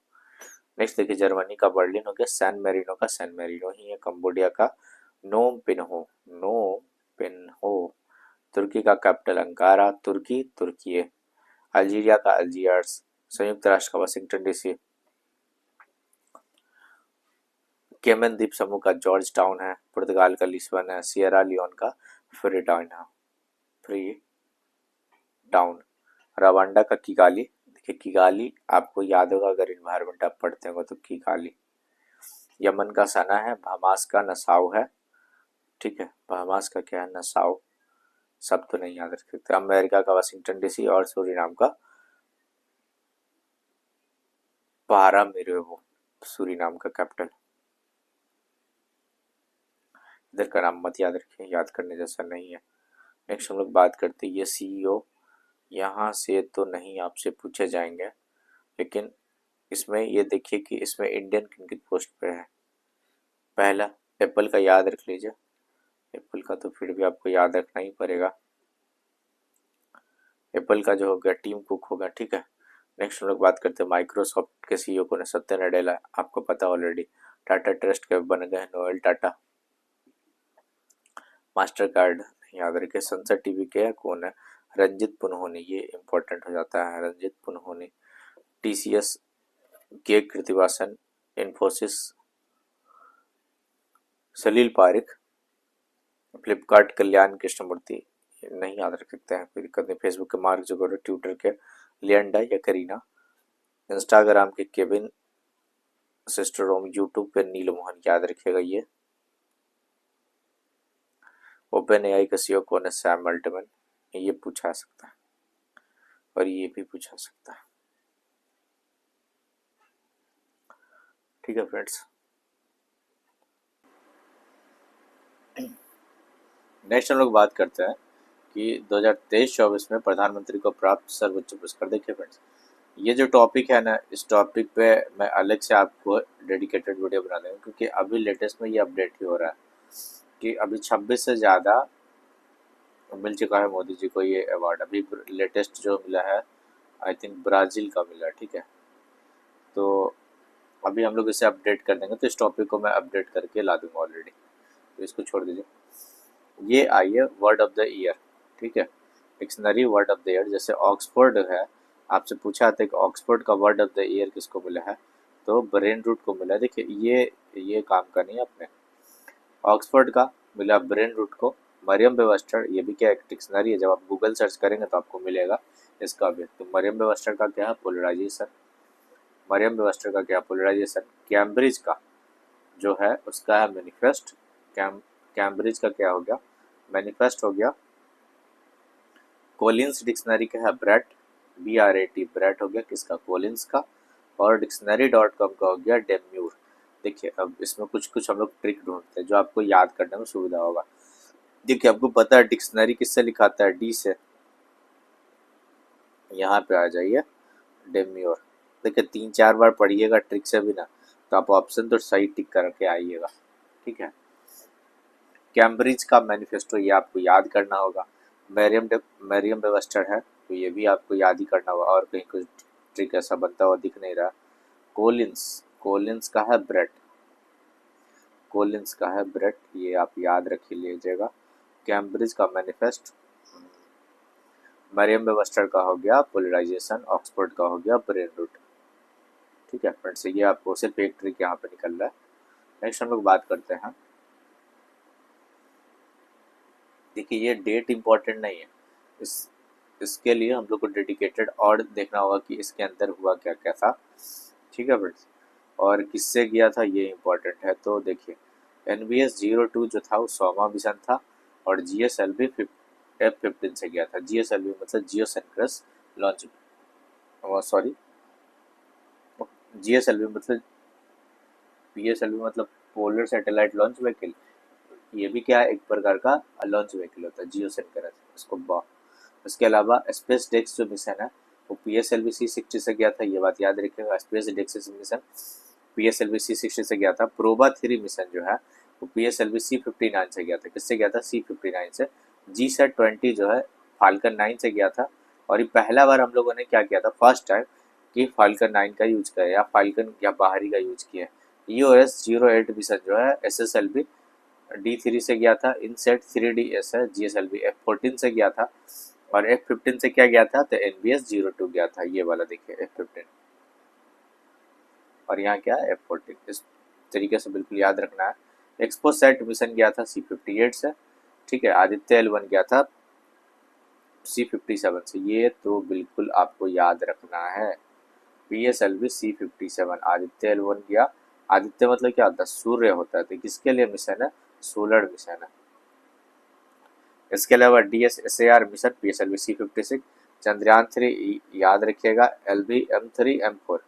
नेक्स्ट देखिए, जर्मनी का बर्लिन हो गया। सैन मेरिनो का सैन मेरिनो ही है। कंबोडिया का नोम पिन्हो। तुर्की का कैपिटल अंकारा। तुर्की है। अल्जीरिया का अल्जियर्स। संयुक्त राष्ट्र का वाशिंगटन DC। केमन द्वीप समूह का जॉर्ज टाउन है। पुर्तगाल का लिस्बन है। सियरा लियोन का फ्री टाउन। रवांडा का किगाली। देखिए किगाली आपको याद होगा अगर इन्वायरमेंट आप पढ़ते हो तो किगाली। यमन का सना है। बहामास का नसाउ है। ठीक है, बहामास का क्या है? नसाउ। सब तो नहीं याद रख सकते। अमेरिका का वाशिंगटन DC और सूरीनाम का पारामीरिबो, सूरीनाम का कैपिटल। इधर का नाम मत याद रखें, याद करने जैसा नहीं है। नेक्स्ट हम लोग बात करते हैं ये CEO। यहाँ से तो नहीं आपसे पूछे जाएंगे, लेकिन इसमें ये देखिए कि इसमें इंडियन किन किन पोस्ट पे है। पहला एप्पल का याद रख लीजिए। एप्पल का तो फिर भी आपको याद रखना ही पड़ेगा। एप्पल का जो हो गया टीम कुक होगा। ठीक है, नेक्स्ट हम लोग बात करते हैं माइक्रोसॉफ्ट के सीईओ कौन है, सत्या नडेला, आपको पता ऑलरेडी। टाटा ट्रस्ट के बन गए नोएल टाटा। मास्टर कार्ड याद रखे। संसद टीवी के कौन है, रंजित पुनहोनी, ये इंपॉर्टेंट हो जाता है, रंजित पुनहोनी। टीसीएस के कृतिवासन, इन्फोसिस सलील पारिक, फ्लिपकार्ट कल्याण कृष्णमूर्ति, नहीं याद रख सकते हैं, कोई दिक्कत नहीं। फेसबुक के मार्क जुगरबर्ग, ट्विटर के लियंडा या करीना, इंस्टाग्राम के केविन सिस्टरोम, यूट्यूब पे नील मोहन, याद रखिएगा ये। ओपन एआई का सीईओ कौन है, सैम अल्टमैन, ये पूछा सकता है और ये भी पूछा सकता है। ठीक है फ्रेंड्स, नेक्स्ट हम लोग बात करते हैं कि 2023-24 में प्रधानमंत्री को प्राप्त सर्वोच्च पुरस्कार। देखिए फ्रेंड्स, ये जो टॉपिक है ना, इस टॉपिक पे मैं अलग से आपको डेडिकेटेड वीडियो बना दूँगा, क्योंकि अभी लेटेस्ट में ये अपडेट ही हो रहा है कि अभी 26 से ज़्यादा मिल चुका है मोदी जी को ये अवार्ड। अभी लेटेस्ट जो मिला है आई थिंक ब्राज़ील का मिला, ठीक है। तो अभी हम लोग इसे अपडेट कर देंगे, तो इस टॉपिक को मैं अपडेट करके ला दूँगा ऑलरेडी, तो इसको छोड़ दीजिए। ये आई है वर्ड ऑफ द ईयर, ठीक है, dictionary word of the year. जैसे ऑक्सफोर्ड है, आपसे पूछा था कि ऑक्सफोर्ड का वर्ड ऑफ द ईयर किसको मिला है, तो ब्रेन रूट को मिला है। देखिए ये काम का नहीं है अपने, ऑक्सफोर्ड का मिला ब्रेन रूट को। मरियम वेबस्टर, ये भी क्या एक डिक्शनरी है, जब आप गूगल सर्च करेंगे तो आपको मिलेगा इसका भी। तो मरियम वेबस्टर का क्या है, पोलराइजेशन। मरियम वेबस्टर का क्या, पोलराइजेशन। कैम्ब्रिज का जो है उसका है मैनिफेस्ट। कैम्ब्रिज का क्या हो गया, मैनिफेस्ट हो गया। कोलिंस डिक्शनरी का है ब्रैट, BRAT, ब्रैट हो गया किसका, कोलिंस का। और डिक्शनरी.com का हो गया डेम्यूर। देखिए अब इसमें कुछ कुछ हम लोग ट्रिक ढूंढते हैं जो आपको याद करने में सुविधा होगा। देखिए आपको पता है डिक्शनरी किससे लिखाता है, डी से, यहाँ पे आ जाइए डेम्यूर। देखिए 3-4 बार पढ़िएगा ट्रिक से भी ना, तो आप ऑप्शन तो सही टिक करके आइएगा, ठीक है। कैम्ब्रिज का मैनिफेस्टो, ये आपको याद करना होगा। मैरियम वेबस्टर है, तो ये भी आपको याद ही करना होगा, और कहीं कुछ ट्रिक ऐसा बनता हुआ दिख नहीं रहा। कोलिंस का है ब्रेट, कोलिंस का है ब्रेट, ये आप याद रख लीजिएगा। कैम्ब्रिज का मैनिफेस्ट, मरियम वेबस्टर का हो गया पोलराइजेशन, ऑक्सफोर्ड का हो गया ब्रेन रूट, ठीक है फ्रेंड्स। ये आपको सिर्फ एक ट्रिक यहाँ पे निकल रहा है। नेक्स्ट हम लोग बात करते हैं, देखिए ये डेट इम्पोर्टेंट नहीं है, इसके लिए हम लोग को डेडिकेटेड और देखना होगा कि इसके अंदर हुआ क्या क्या था, ठीक है फ्रेंड्स, और किससे गया था ये इम्पोर्टेंट है। तो देखिए NBS-02 जो था वो 100वां मिशन था, और GSLV F-15 से गया था। GSLV मतलब जियो सेंट्रस लॉन्च, सॉरी GSLV मतलब PSLV मतलब पोलर सैटेलाइट लॉन्च व्हीकल, ये भी क्या है एक प्रकार का लॉन्च व्हीकल होता है, जियो सेंट्रस इसको। इसके अलावा स्पेस डेक्स जो मिशन है वो PSLV C-60 से गया था, ये बात याद रखिएगा। स्पेस डेक्स मिशन PSLV C-60 से गया था। प्रोबा 3 मिशन जो है वो PSLV C-59 से गया था। किससे गया था, C-59 से। GSAT-20 जो है फाल्कन 9 से गया था। और ये पहला बार हम लोगों ने क्या किया था, फर्स्ट टाइम कि फाल्कन 9 का यूज किया, या फाल्कन या बाहरी का यूज किया। EOS-08 मिशन जो है SSLV D3 से गया था। इनसेट 3DS है, GSLV F-14 से गया था। और F-15 से क्या गया था, तो NBS-02 गया था, ये वाला देखिए F-15, और यहाँ क्या है F-14, इस तरीके से बिल्कुल याद रखना है। एक्सपोसैट मिशन गया था C-58 से, ठीक है। आदित्य L1 गया था C-57 से, ये तो बिल्कुल आपको याद रखना है। PSLV C-57, आदित्य L1 गया। आदित्य मतलब क्या होता है, सूर्य होता है, तो किसके लिए मिशन है, सोलर मिशन है। इसके अलावा DSSAR mission PSLV C-56, Chandrayaan 3 याद रखिएगा LV-M3-M4,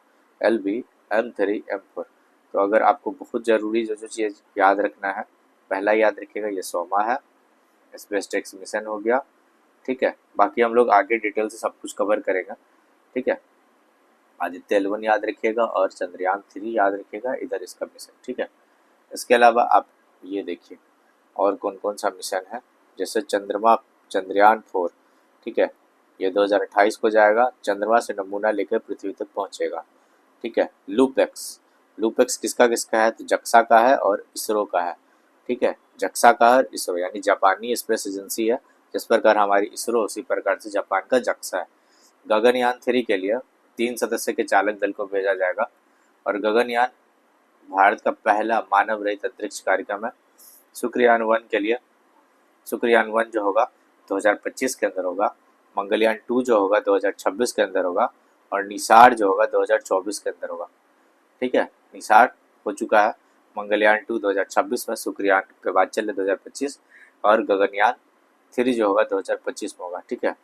LV-M3-M4। तो अगर आपको बहुत ज़रूरी जो जो चीज़ याद रखना है, पहला याद रखिएगा ये 100वां है, स्पेस टेक्स मिशन हो गया, ठीक है। बाकी हम लोग आगे डिटेल से सब कुछ कवर करेंगे, ठीक है। आदित्य L1 याद रखिएगा और चंद्रयान 3 याद रखिएगा, इधर इसका मिशन, ठीक है। इसके अलावा आप ये देखिए और कौन कौन सा मिशन है, जैसे चंद्रयान 4, ठीक है, ये 2028 को जाएगा, चंद्रमा से नमूना लेकर पृथ्वी तक पहुंचेगा। ठीक है। लूपेक्स, लूपेक्स किसका किसका है, तो जक्सा का है और इसरो का है। ठीक है, जक्सा का और इसरो यानी जापानी स्पेस एजेंसी है, जिस प्रकार हमारी इसरो उसी प्रकार से जापान का जक्सा है। गगनयान 3 के लिए 3 सदस्य के चालक दल को भेजा जाएगा और गगनयान भारत का पहला मानव रहित अंतरिक्ष कार्यक्रम है। शुक्रयान 1 के लिए, शुक्रयान 1 जो होगा 2025 के अंदर होगा, मंगलयान 2 जो होगा 2026 के अंदर होगा और निसार जो होगा 2024 के अंदर होगा। ठीक है, निसार हो चुका है मंगलयान 2 2026 में, शुक्रयान के बाद चले 2025 और गगनयान 3 जो होगा 2025 में होगा। ठीक है,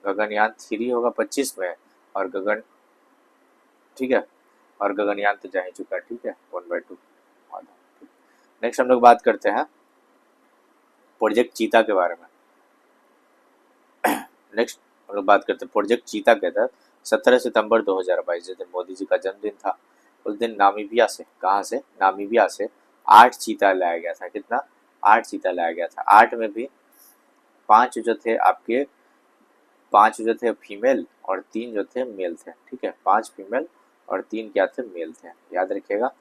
गगनयान 3 होगा 25 में और ठीक है, और गगनयान तो जा ही चुका है। ठीक है, 1/2। नेक्स्ट हम लोग बात करते हैं प्रोजेक्ट चीता के बारे में। नेक्स्ट हम लोग बात करते हैं प्रोजेक्ट चीता के तहत 17 सितंबर 2022 जिस दिन मोदी जी का जन्मदिन था, उस दिन नामीबिया से, कहाँ से, नामीबिया से 8 चीता लाया गया था। कितना, 8 चीता लाया गया था। 8 में भी 5 जो थे आपके, 5 जो थे फीमेल और 3 जो थे मेल थे। ठीक है, 5 फीमेल और 3 क्या थे, मेल थे। याद रखिएगा,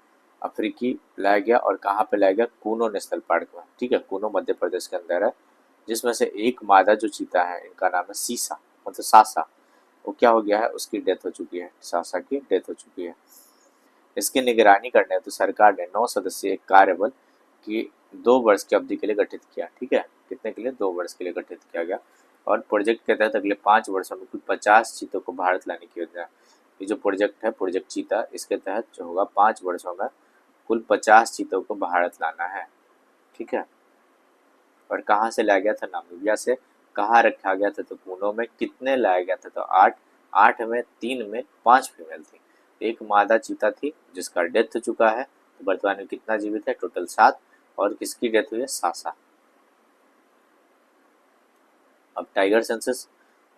अफ्रीकी लाया गया और कहाँ पे लाया गया, कूनो नेशनल पार्क में। ठीक है, कूनो मध्य प्रदेश के अंदर है, जिसमें से एक मादा जो चीता है, इनका नाम है सीसा, मतलब सासा, वो क्या हो गया है, उसकी डेथ हो चुकी है, सासा की डेथ हो चुकी है। इसकी निगरानी करने हेतु सरकार ने 9 सदस्यीय कार्यबल की 2 वर्ष की अवधि के लिए गठित किया। ठीक है, कितने के लिए, 2 वर्ष के लिए गठित किया गया और प्रोजेक्ट के तहत अगले 5 वर्षों में कुल 50 चीतों को भारत लाने की योजना है। ये जो प्रोजेक्ट है, प्रोजेक्ट चीता, इसके तहत जो होगा 5 वर्षों में कुल 50 चीतों को भारत लाना है। ठीक है, और कहाँ से लाया गया था, नामीबिया से। कहाँ रखा गया था, तो कूनो में। कितने लाया गया था, तो 8। 8 में 3 में 5 फीमेल थी, एक मादा चीता थी जिसका डेथ हो चुका है। तो वर्तमान में कितना जीवित है, टोटल 7, और किसकी डेथ हुई है, सासा। अब टाइगर सेंसस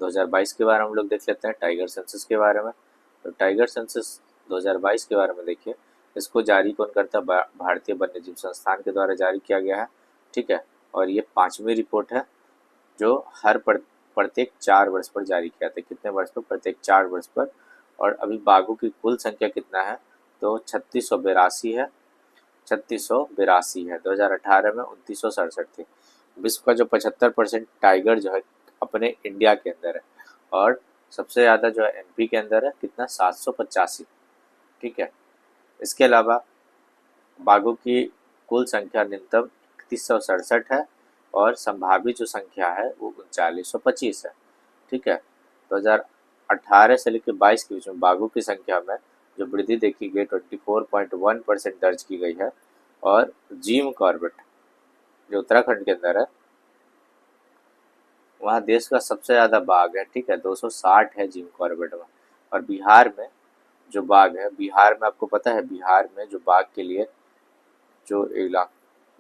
2022 के बारे में हम लोग देख लेते हैं, टाइगर सेंसस के बारे में। तो टाइगर सेंसस 2022 के बारे में देखिए, इसको जारी कौन करता है, भारतीय वन्यजीव संस्थान के द्वारा जारी किया गया है। ठीक है, और ये 5वीं रिपोर्ट है जो हर प्रत्येक 4 वर्ष पर जारी किया था। कितने वर्ष पर, प्रत्येक 4 वर्ष पर। और अभी बाघों की कुल संख्या कितना है, तो 3682 है, 3682 है। 2018 में 2967 थी। विश्व का जो 75% टाइगर जो है अपने इंडिया के अंदर है, और सबसे ज़्यादा जो है एमपी के अंदर है, कितना, 785। ठीक है, इसके अलावा बाघों की कुल संख्या न्यूनतम 3167 है और संभावित जो संख्या है वो 3925 है। ठीक है, 2018 से लेकर 22 के बीच में बाघों की संख्या में जो वृद्धि देखी गई 24.1% दर्ज की गई है। और जिम कॉर्बेट जो उत्तराखंड के अंदर है, वहाँ देश का सबसे ज़्यादा बाघ है। ठीक है, 260 है जिम कॉर्बेट में। और बिहार में जो बाघ है, बिहार में आपको पता है, बिहार में जो बाघ के लिए जो इलाका,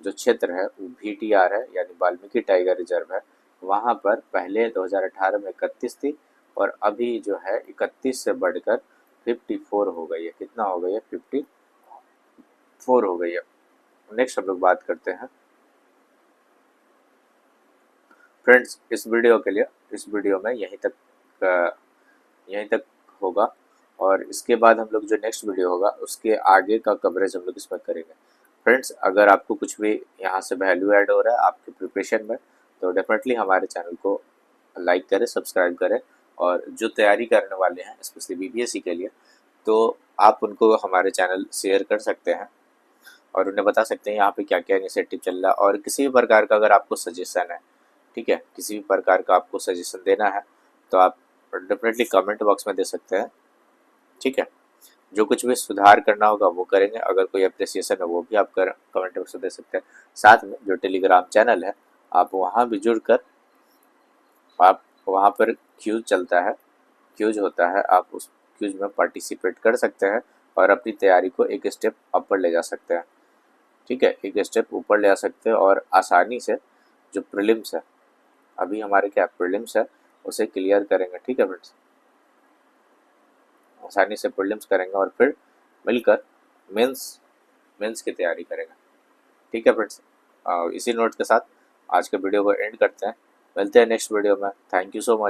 जो क्षेत्र है वो VTR है, यानी वाल्मीकि टाइगर रिजर्व है। वहाँ पर पहले 2018 में 31 थी और अभी जो है 31 से बढ़कर 54 हो गई है। कितना हो गई है, 54 हो गई है। नेक्स्ट हम लोग बात करते हैं फ्रेंड्स, इस वीडियो के लिए, इस वीडियो में यहीं तक होगा, और इसके बाद हम लोग जो नेक्स्ट वीडियो होगा उसके आगे का कवरेज हम लोग इसमें करेंगे। फ्रेंड्स, अगर आपको कुछ भी यहाँ से वैल्यू ऐड हो रहा है आपके प्रिपरेशन में, तो डेफिनेटली हमारे चैनल को लाइक करें, सब्सक्राइब करें, और जो तैयारी करने वाले हैं स्पेशली BPSC के लिए, तो आप उनको हमारे चैनल शेयर कर सकते हैं और उन्हें बता सकते हैं यहाँ पे क्या क्या इनिशिएटिव चल रहा है। और किसी भी प्रकार का अगर आपको सजेशन है, ठीक है, किसी भी प्रकार का आपको सजेशन देना है, तो आप डेफिनेटली कमेंट बॉक्स में दे सकते हैं। ठीक है, जो कुछ भी सुधार करना होगा वो करेंगे। अगर कोई अप्रिसिएशन है वो भी आप कमेंट बॉक्स में दे सकते हैं। साथ में जो टेलीग्राम चैनल है, आप वहाँ भी जुड़कर, आप वहाँ पर क्यूज चलता है, क्यूज होता है, आप उस क्यूज में पार्टिसिपेट कर सकते हैं और अपनी तैयारी को एक स्टेप ऊपर ले जा सकते हैं। ठीक है, एक स्टेप ऊपर ले आ सकते हैं और आसानी से जो प्रीलिम्स है, अभी हमारे क्या प्रीलिम्स है, उसे क्लियर करेंगे। ठीक है फ्रेंड्स, आसानी से प्रीलिम्स करेंगे और फिर मिलकर मेंस की तैयारी करेंगे। ठीक है फ्रेंड्स, इसी नोट के साथ आज के वीडियो को एंड करते हैं। मिलते हैं नेक्स्ट वीडियो में। Thank you so much.